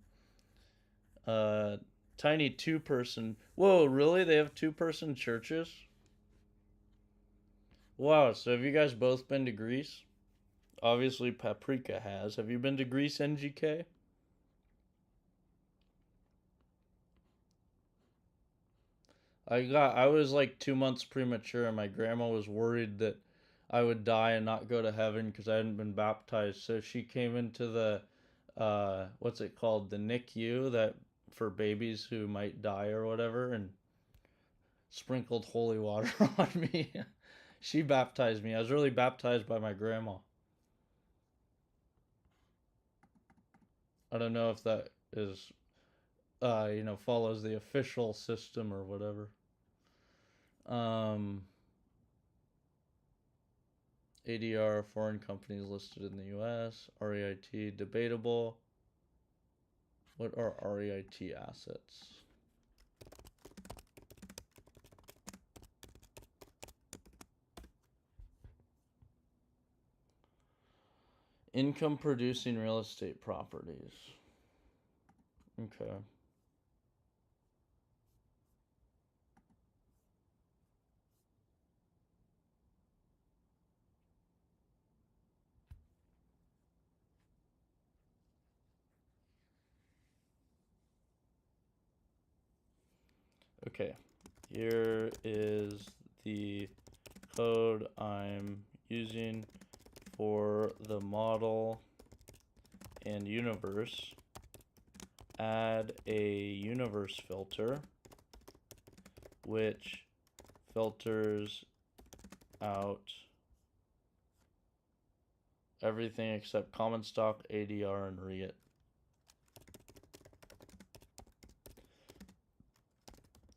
Uh, Tiny two-person. Whoa, really? They have two-person churches? Wow, so have you guys both been to Greece? Obviously, Paprika has. Have you been to Greece, NGK? I was like 2 months premature, and my grandma was worried that I would die and not go to heaven because I hadn't been baptized. So she came into the what's it called, the NICU, that for babies who might die or whatever, and sprinkled holy water on me. She baptized me. I was really baptized by my grandma. I don't know if that is, follows the official system or whatever. ADR, foreign companies listed in the U.S. REIT, debatable. What are REIT assets? Income producing real estate properties. Okay. Okay. Here is the code I'm using for the model and universe. Add a universe filter which filters out everything except common stock, ADR, and REIT.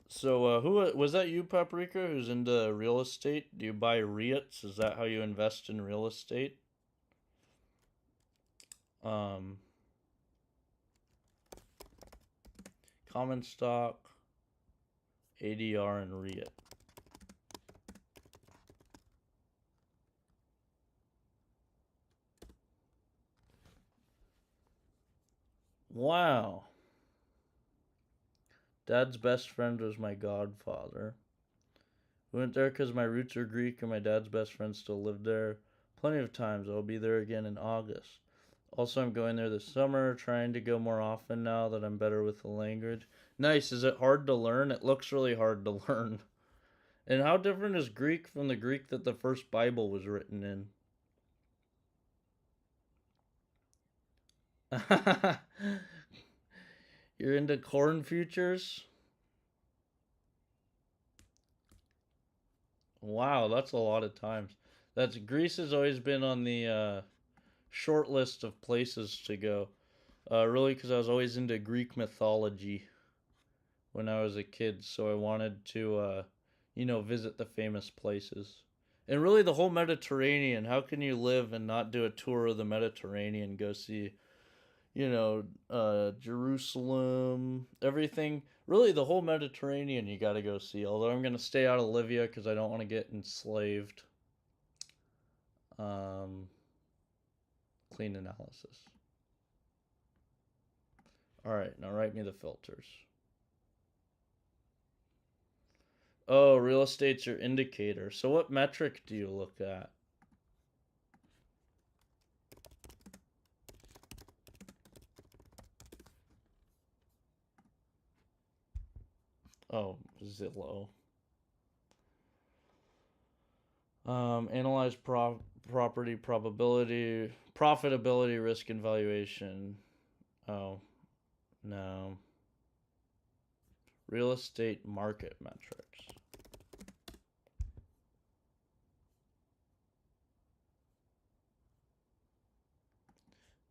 So who was that? You, Paprika, who's into real estate? Do you buy REITs? Is that how you invest in real estate? Common stock, ADR, and REIT. Wow. Dad's best friend was my godfather. We went there because my roots are Greek and my dad's best friend still lived there. Plenty of times. I'll be there again in August. Also, I'm going there this summer, trying to go more often now that I'm better with the language. Nice. Is it hard to learn? It looks really hard to learn. And how different is Greek from the Greek that the first Bible was written in? You're into corn futures? Wow, that's a lot of times. That's Greece has always been on the short list of places to go. Really, because I was always into Greek mythology when I was a kid, so I wanted to, visit the famous places. And really, the whole Mediterranean. How can you live and not do a tour of the Mediterranean? Go see, Jerusalem, everything. Really, the whole Mediterranean you got to go see. Although I'm gonna stay out of Libya because I don't want to get enslaved. Um, Clean analysis. All right, now write me the filters. Oh, real estate's your indicator. So what metric do you look at? Oh, Zillow. Analyze property probability, profitability, risk, and valuation. Oh, no. Real estate market metrics.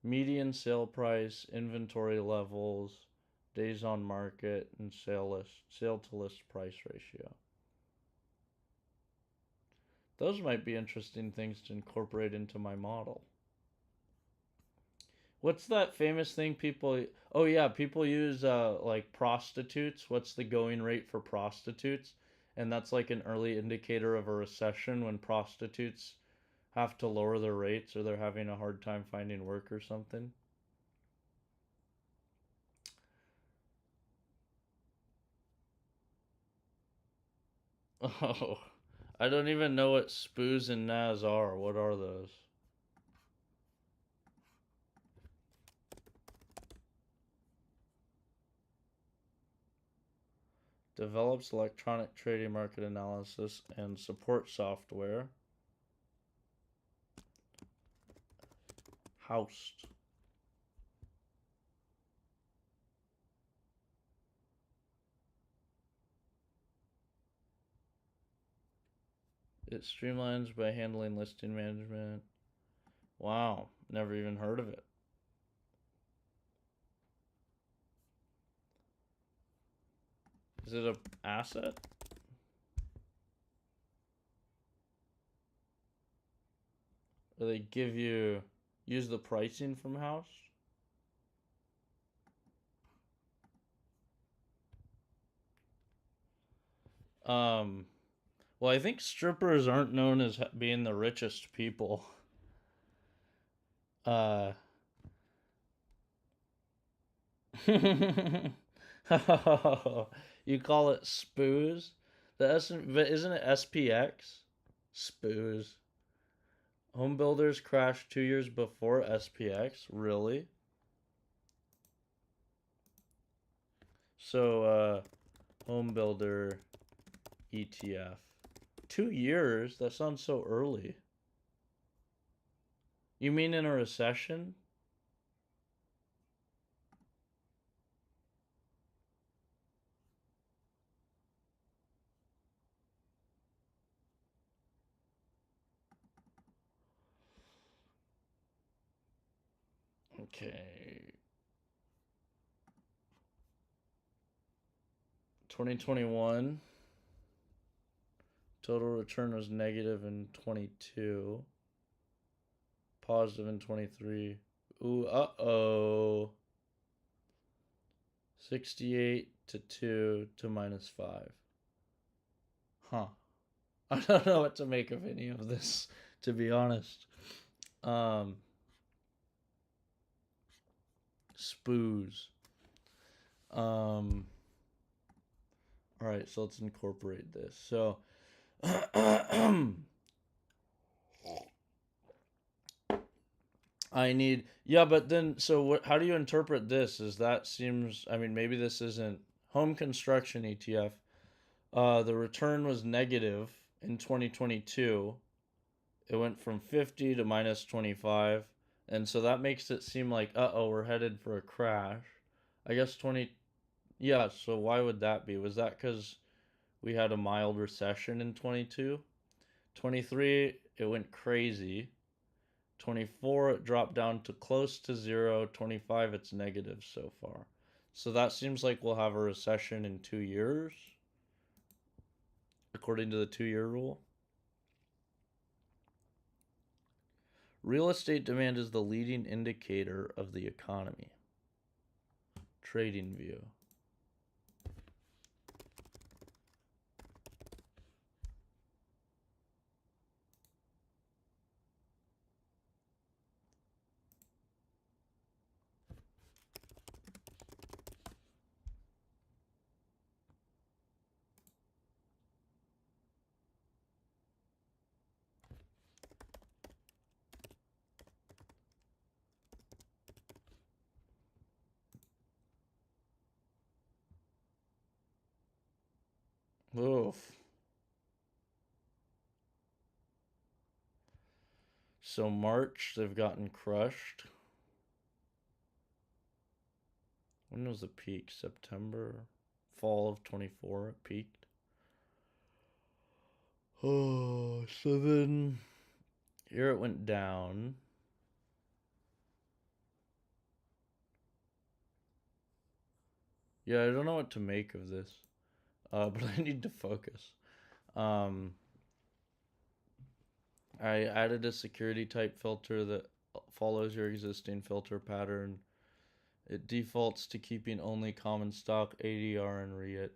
Median sale price, inventory levels, days on market, and sale to list price ratio. Those might be interesting things to incorporate into my model. What's that famous thing people? Oh yeah, people use like prostitutes. What's the going rate for prostitutes? And that's like an early indicator of a recession when prostitutes have to lower their rates or they're having a hard time finding work or something. Oh, I don't even know what spoos and nas are. What are those? Develops electronic trading market analysis and support software. Housed. It streamlines by handling listing management. Wow, never even heard of it. Is it a asset? Or they give you use the pricing from house? Well, I think strippers aren't known as being the richest people. You call it spoos? But isn't it SPX? Spoos. Home builders crashed 2 years before SPX. Really? So, home builder ETF. 2 years? That sounds so early. You mean in a recession? Okay. 2021. Total return was negative in 22. Positive in 23. Ooh, uh-oh. 68 to 2 to -5. Huh. I don't know what to make of any of this, to be honest. Spoos. Alright, so let's incorporate this. So I need, yeah, but then, so what, how do you interpret this? Is that seems, I mean, maybe this isn't home construction ETF. The return was negative in 2022. It went from 50 to -25. And so that makes it seem like, uh-oh, we're headed for a crash. I guess 20, yeah, so why would that be? Was that because we had a mild recession in 22? 23, it went crazy. 24, it dropped down to close to zero. 25, it's negative so far. So that seems like we'll have a recession in 2 years, according to the 2-year rule. Real estate demand is the leading indicator of the economy. Trading view. Oof. So March, they've gotten crushed. When was the peak? September? Fall of 24, it peaked. Oh, so then here it went down. Yeah, I don't know what to make of this, but I need to focus. I added a security type filter that follows your existing filter pattern. It defaults to keeping only common stock, ADR, and REIT.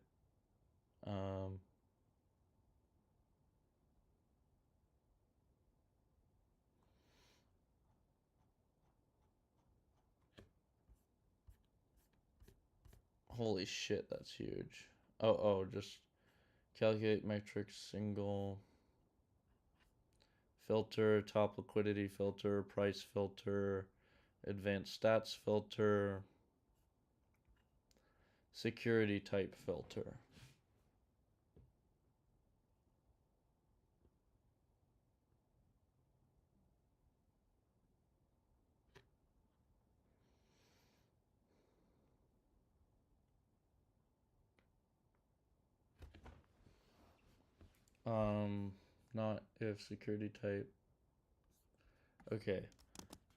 Holy shit, that's huge. Oh, just calculate metrics, single filter, top liquidity filter, price filter, advanced stats filter, security type filter. Not if security type. Okay,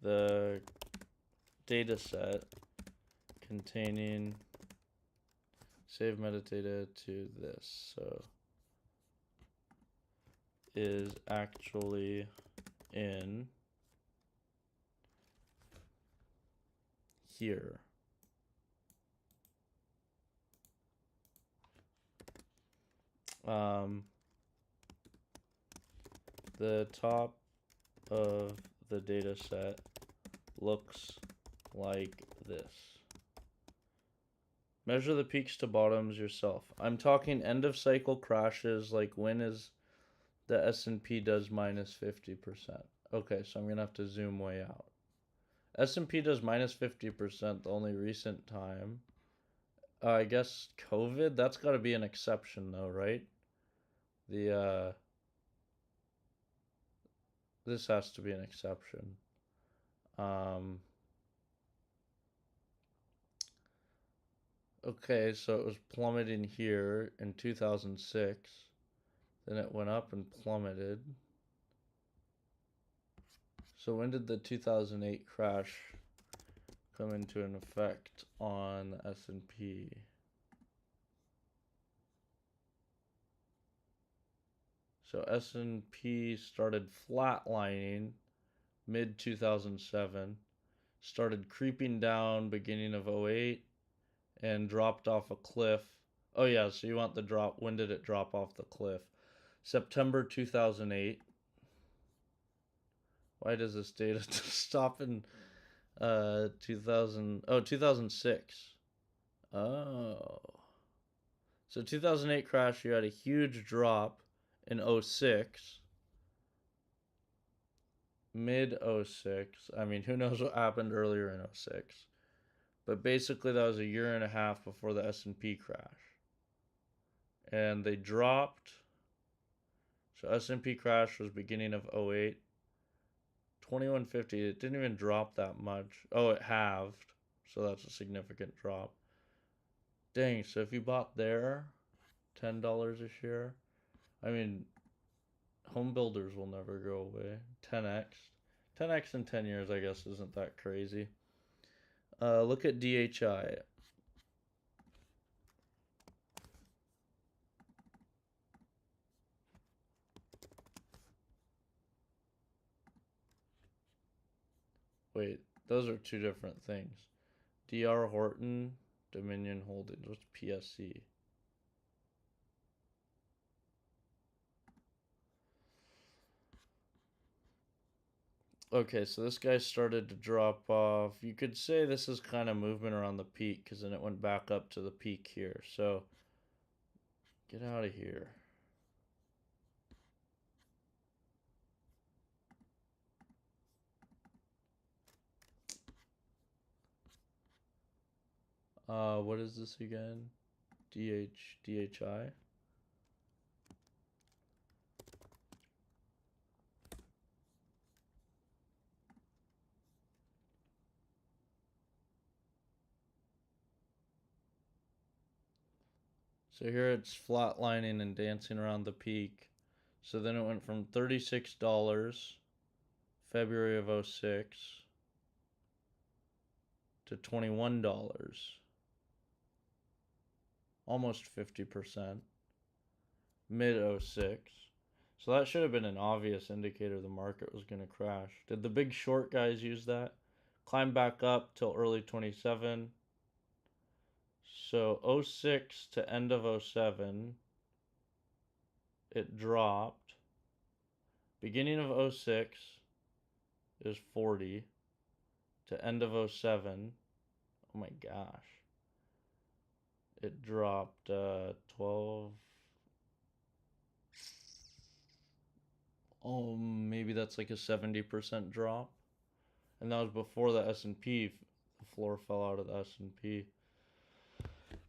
the data set containing save metadata to this. So is actually in here. The top of the data set looks like this. Measure the peaks to bottoms yourself. I'm talking end of cycle crashes, like when is the S&P does minus 50%. Okay, so I'm gonna have to zoom way out. S&P does minus 50% the only recent time. I guess COVID, that's gotta be an exception though, right? This has to be an exception. Okay, so it was plummeting here in 2006. Then it went up and plummeted. So when did the 2008 crash come into an effect on the S&P? So S&P started flatlining mid 2007, started creeping down beginning of 08, and dropped off a cliff. Oh yeah, so you want the drop. When did it drop off the cliff? September 2008. Why does this data stop in 2006? Oh. So 2008 crash, you had a huge drop in 06. Mid 06. I mean, who knows what happened earlier in 06. But basically that was a year and a half before the S&P crash. And they dropped. So S&P crash was beginning of 08. 2150, it didn't even drop that much. Oh, it halved. So that's a significant drop. Dang, so if you bought there, $10 a share. I mean, home builders will never go away. 10x. 10x in 10 years, I guess, isn't that crazy. Look at DHI. Wait, those are two different things. DR Horton, Dominion Holdings. What's PSC? Okay, so this guy started to drop off. You could say this is kind of movement around the peak because then it went back up to the peak here. So get out of here. What is this again? DHI. So here it's flatlining and dancing around the peak. So then it went from $36 February of 06 to $21. Almost 50%. Mid 06. So that should have been an obvious indicator the market was going to crash. Did the big short guys use that? Climb back up till early 27. So 06 to end of 07, it dropped. Beginning of 06 is 40 to end of 07. Oh my gosh. It dropped 12. Oh, maybe that's like a 70% drop. And that was before the S&P, the floor fell out of the S&P.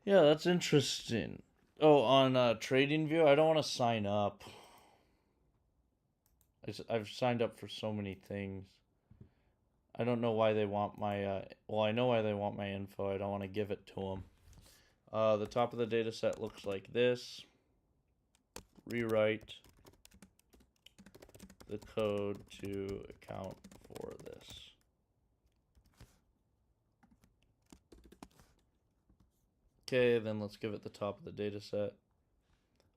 Yeah, that's interesting. Oh, on TradingView, I don't want to sign up. I've signed up for so many things. I don't know why they want my, well, I know why they want my info. I don't want to give it to them. The top of the data set looks like this. Rewrite the code to account for this. Okay, then let's give it the top of the data set.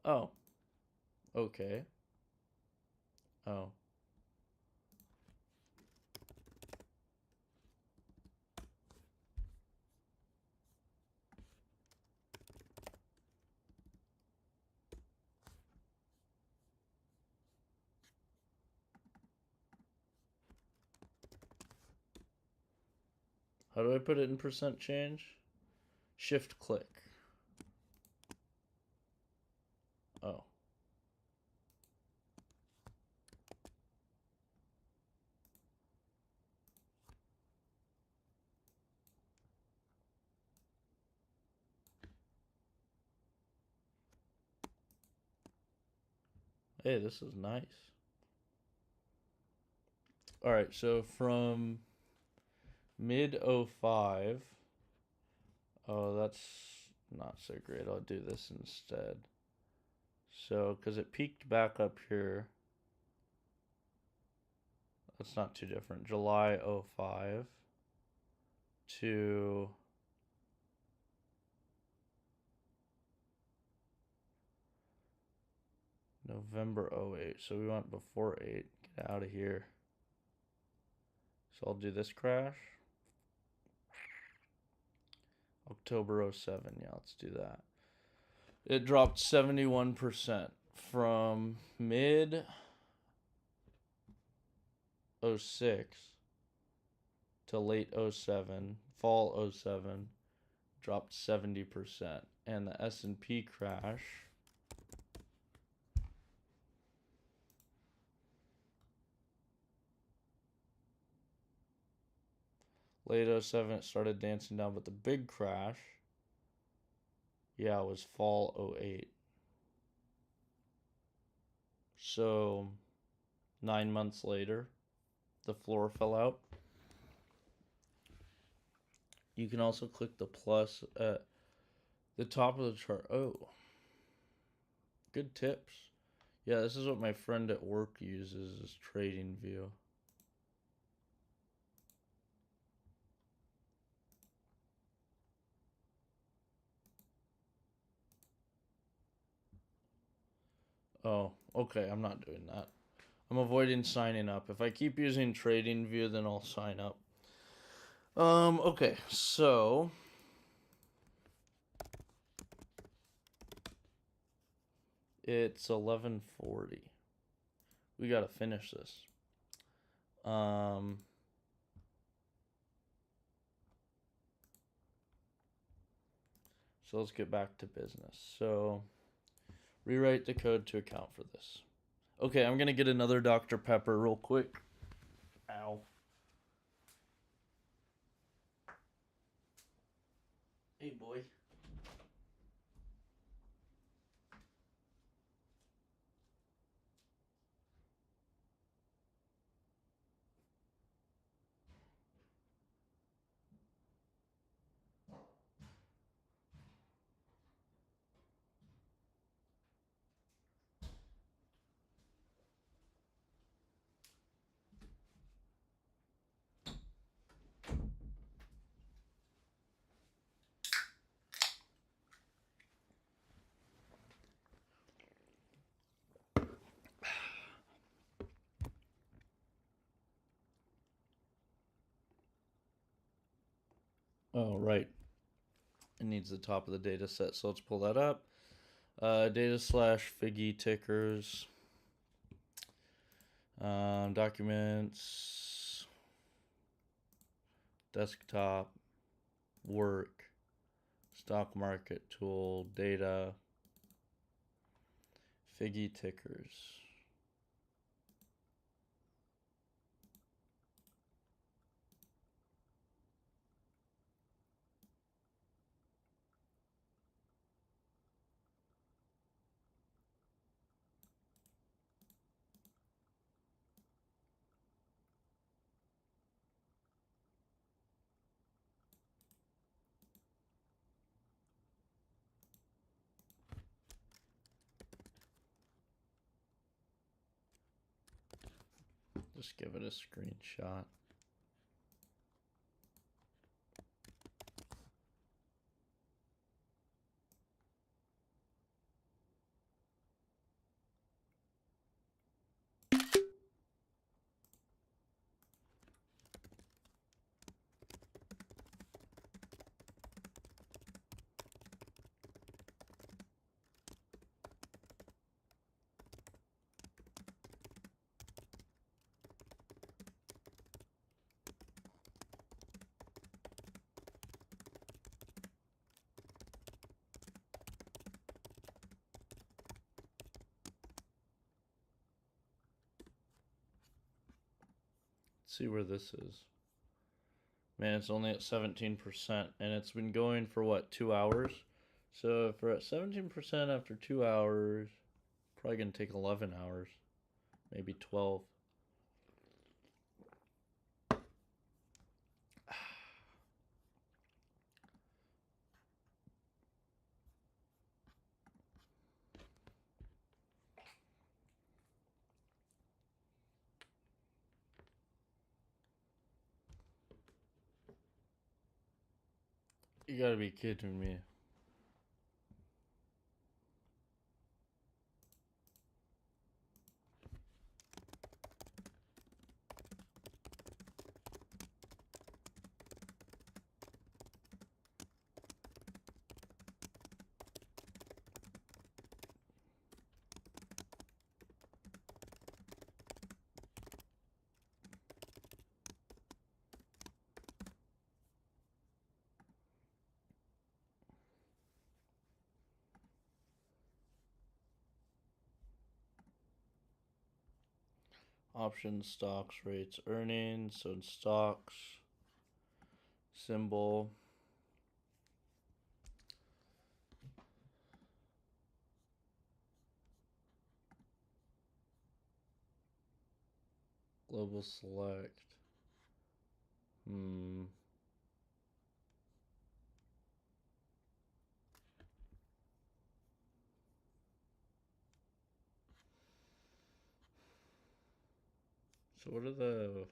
Oh. Okay. Oh. How do I put it in percent change? Shift click. Oh. Hey, this is nice. Alright, so from mid 05. Oh, that's not so great. I'll do this instead. So, because it peaked back up here. That's not too different. July 05 to November 08. So we went before 8. Get out of here. So I'll do this crash. October 07. Yeah, let's do that. It dropped 71% from mid 06 to late 07, fall 07, dropped 70%. And the S&P crash late 07, it started dancing down, but the big crash, yeah, it was fall 08. So 9 months later, the floor fell out. You can also click the plus at the top of the chart. Oh, good tips. Yeah, this is what my friend at work uses, is Trading View. Oh, okay, I'm not doing that. I'm avoiding signing up. If I keep using Trading View, then I'll sign up. Okay, so it's 11:40. We gotta finish this. So let's get back to business. So rewrite the code to account for this. Okay, I'm gonna get another Dr. Pepper real quick. Ow. Hey, boy. Oh, right. It needs the top of the data set, so let's pull that up. Data slash Figgy tickers. Documents. Desktop. Work. Stock market tool. Data. Figgy tickers. Just give it a screenshot. see where this is. Man, it's only at 17%, and it's been going for what, 2 hours? So if we're at 17% after 2 hours, probably gonna take 11 hours, maybe 12. You gotta be kidding me. Options, stocks, rates, earnings. So in stocks, symbol. Global select. So what do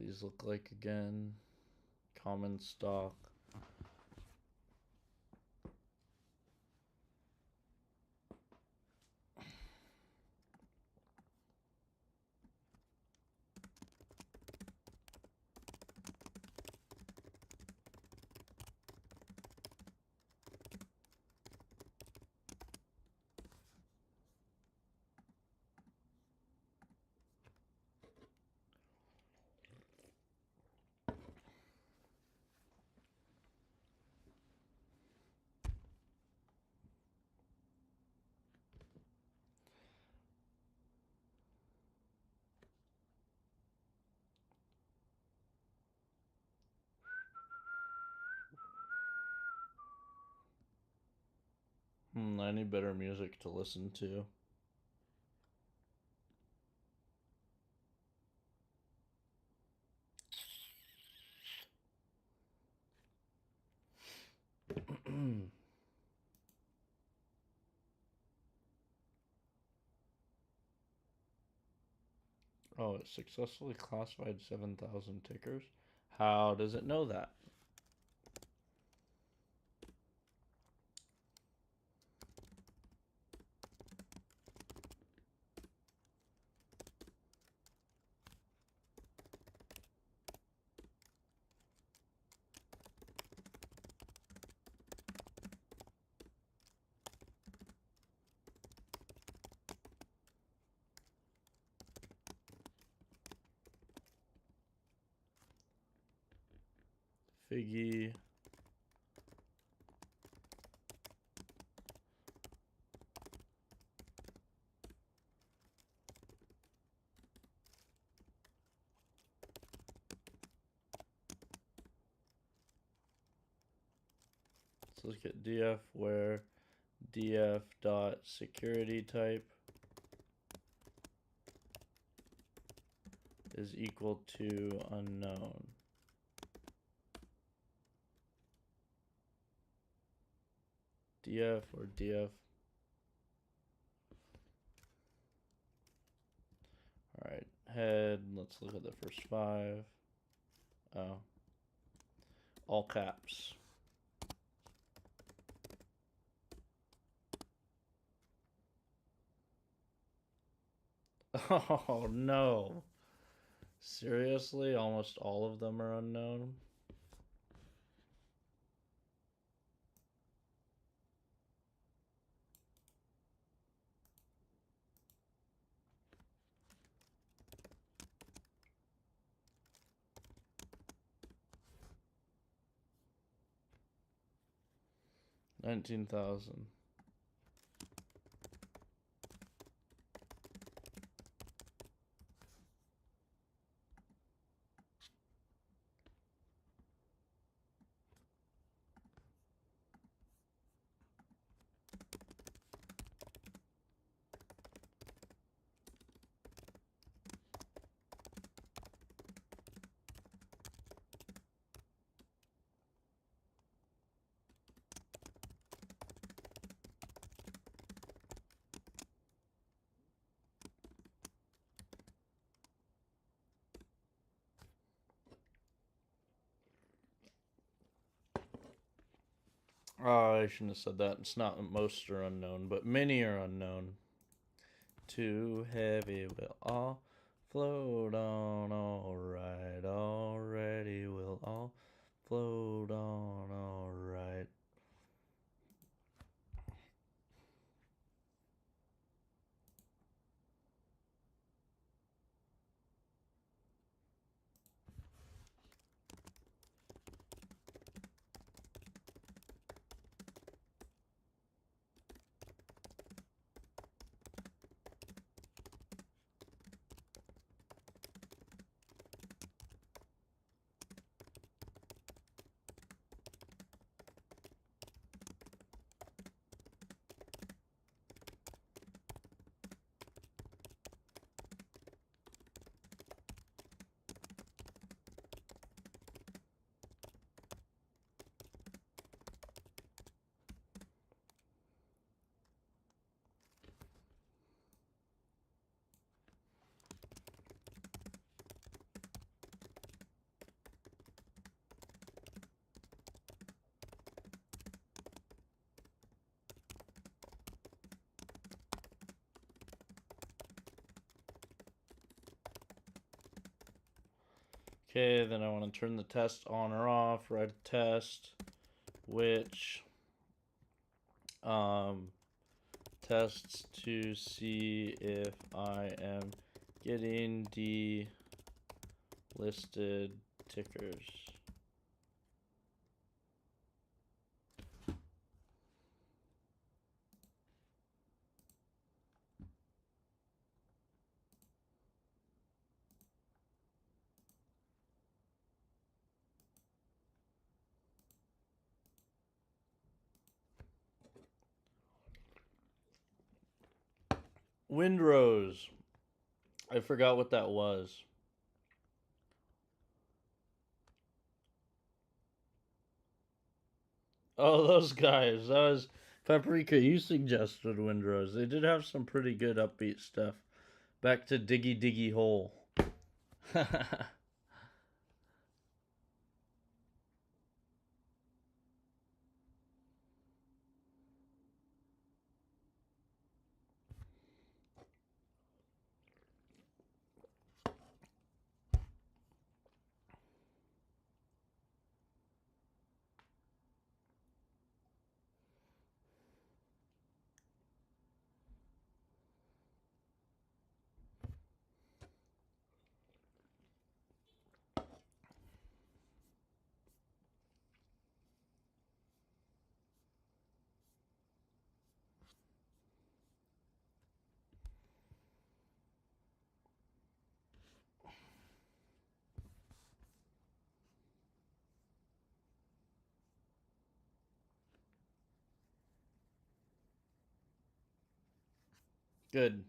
these look like again? Common stock. I need better music to listen to. Oh, it successfully classified 7,000 tickers. How does it know that? Figgy. Let's look at df where df dot security type is equal to unknown. df or df. Alright, head, let's look at the first 5. Oh. All caps. Oh no. Seriously? Almost all of them are unknown? $19,000. Oh, I shouldn't have said that. It's not most are unknown, but many are unknown. Too heavy will all float on, alright. Already will all float on, alright. Okay, then I want to turn the test on or off, write a test, which tests to see if I am getting delisted tickers. Windrose. I forgot what that was. Oh, those guys. That was Paprika. You suggested Windrose. They did have some pretty good upbeat stuff. Back to Diggy Diggy Hole. Good.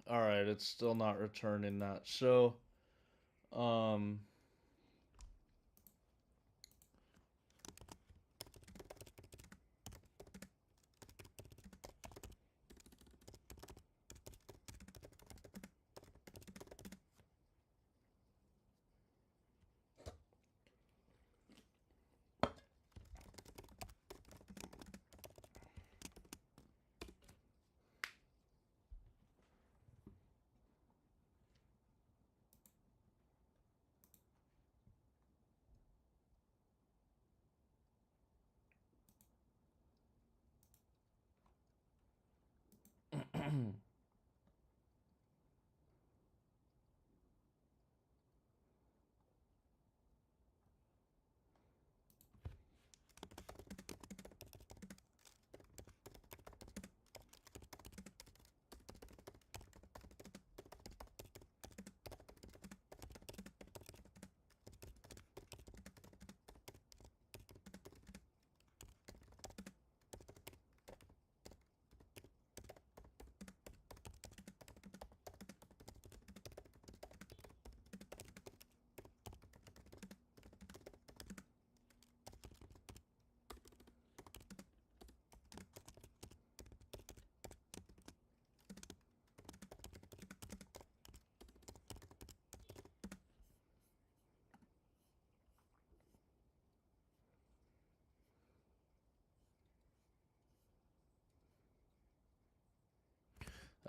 All right, it's still not returning that. So, um,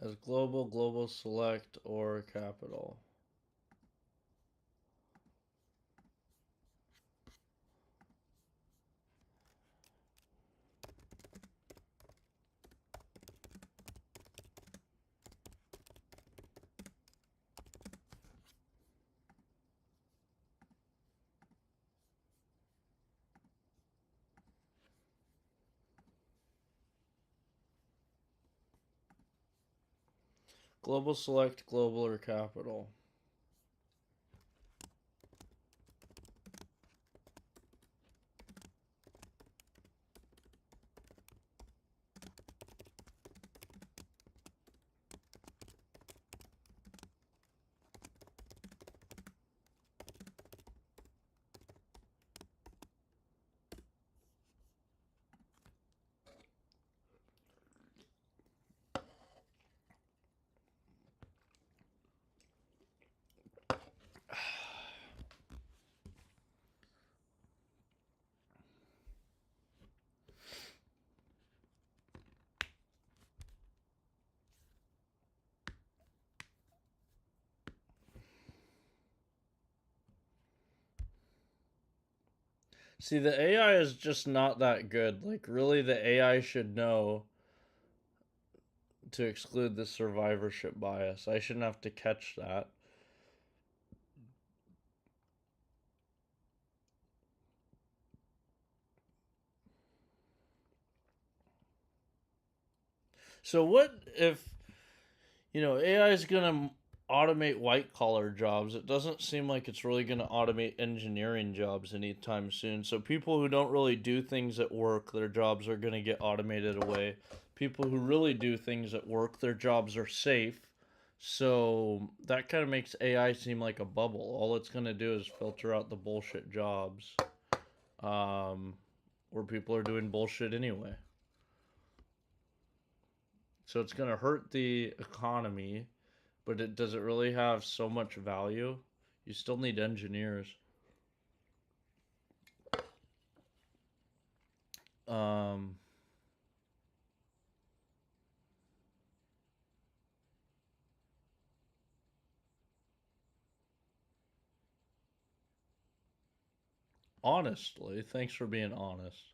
As global, global select, or capital. Global select, global, or capital. See, the AI is just not that good. Like, really, the AI should know to exclude the survivorship bias. I shouldn't have to catch that. So, what if, AI is going to automate white collar jobs? It doesn't seem like it's really going to automate engineering jobs anytime soon. So, people who don't really do things at work, their jobs are going to get automated away. People who really do things at work, their jobs are safe. So that kind of makes AI seem like a bubble. All it's going to do is filter out the bullshit jobs, where people are doing bullshit anyway. So it's going to hurt the economy, but does it really have so much value? You still need engineers. Um, Honestly, thanks for being honest.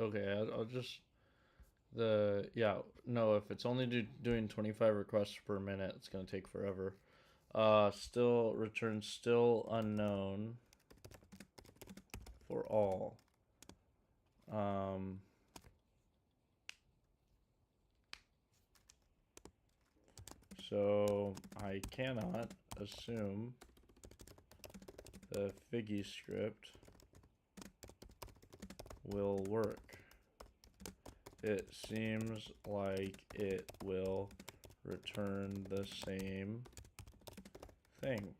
Okay, I'll just no, if it's only doing 25 requests per minute, it's gonna take forever. Still return still unknown for all. Um, so I cannot assume the Figgy script will work. It seems like it will return the same thing.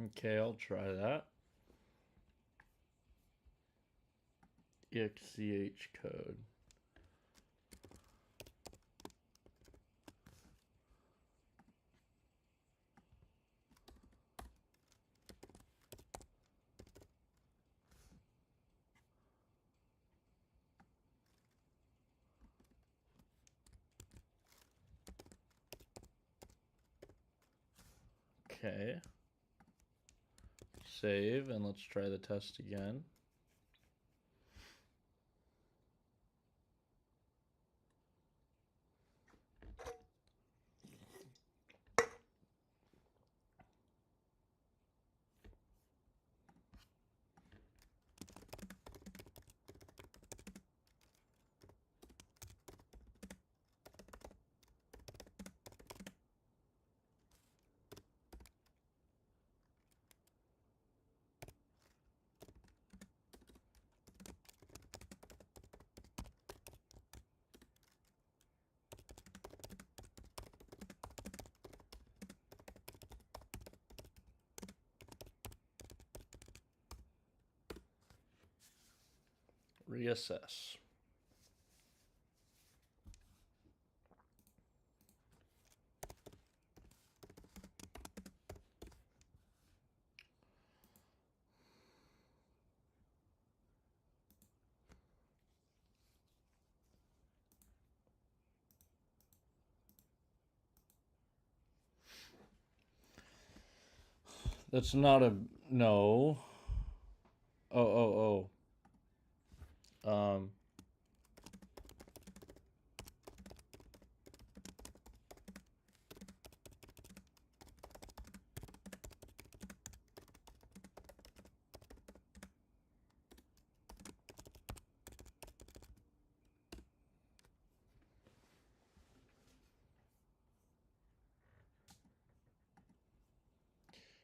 Okay, I'll try that. XCH code. Okay. Save, and let's try the test again. Reassess. That's not a no. Oh. Um.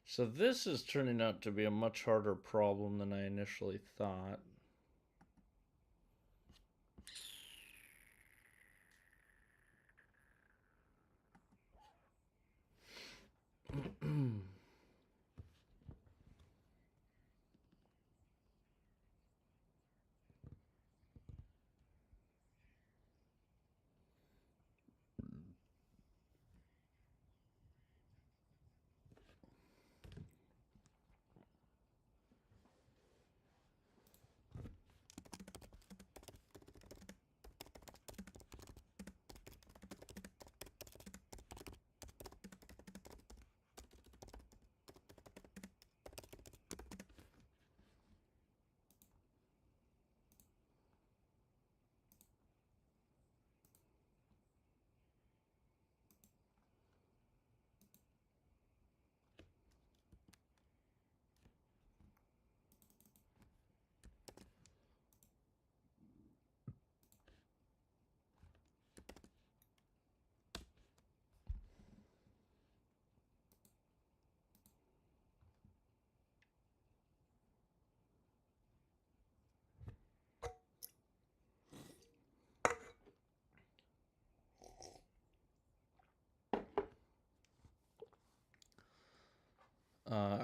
So this is turning out to be a much harder problem than I initially thought.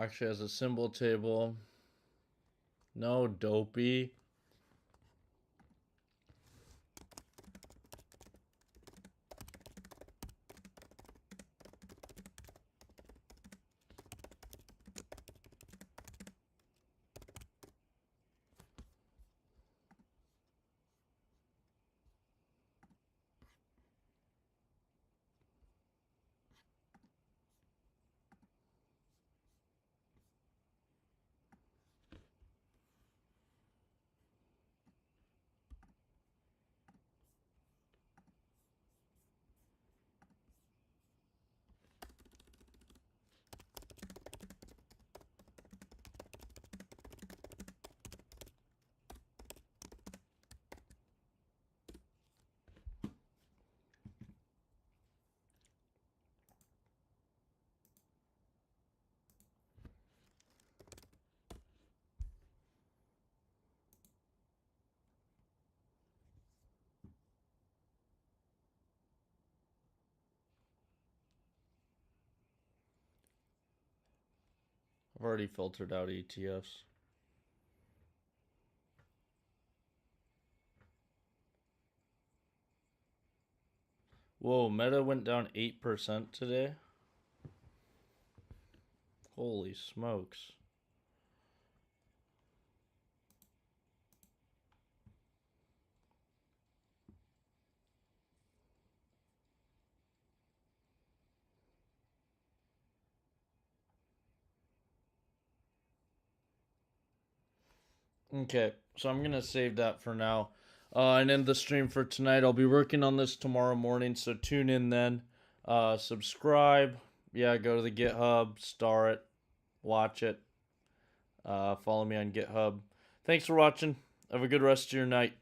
Actually has a symbol table. No, dopey. I've already filtered out ETFs. Whoa, Meta went down 8% today. Holy smokes. Okay, so I'm going to save that for now. And end the stream for tonight. I'll be working on this tomorrow morning, so tune in then. Subscribe. Yeah, go to the GitHub, star it, watch it. Follow me on GitHub. Thanks for watching. Have a good rest of your night.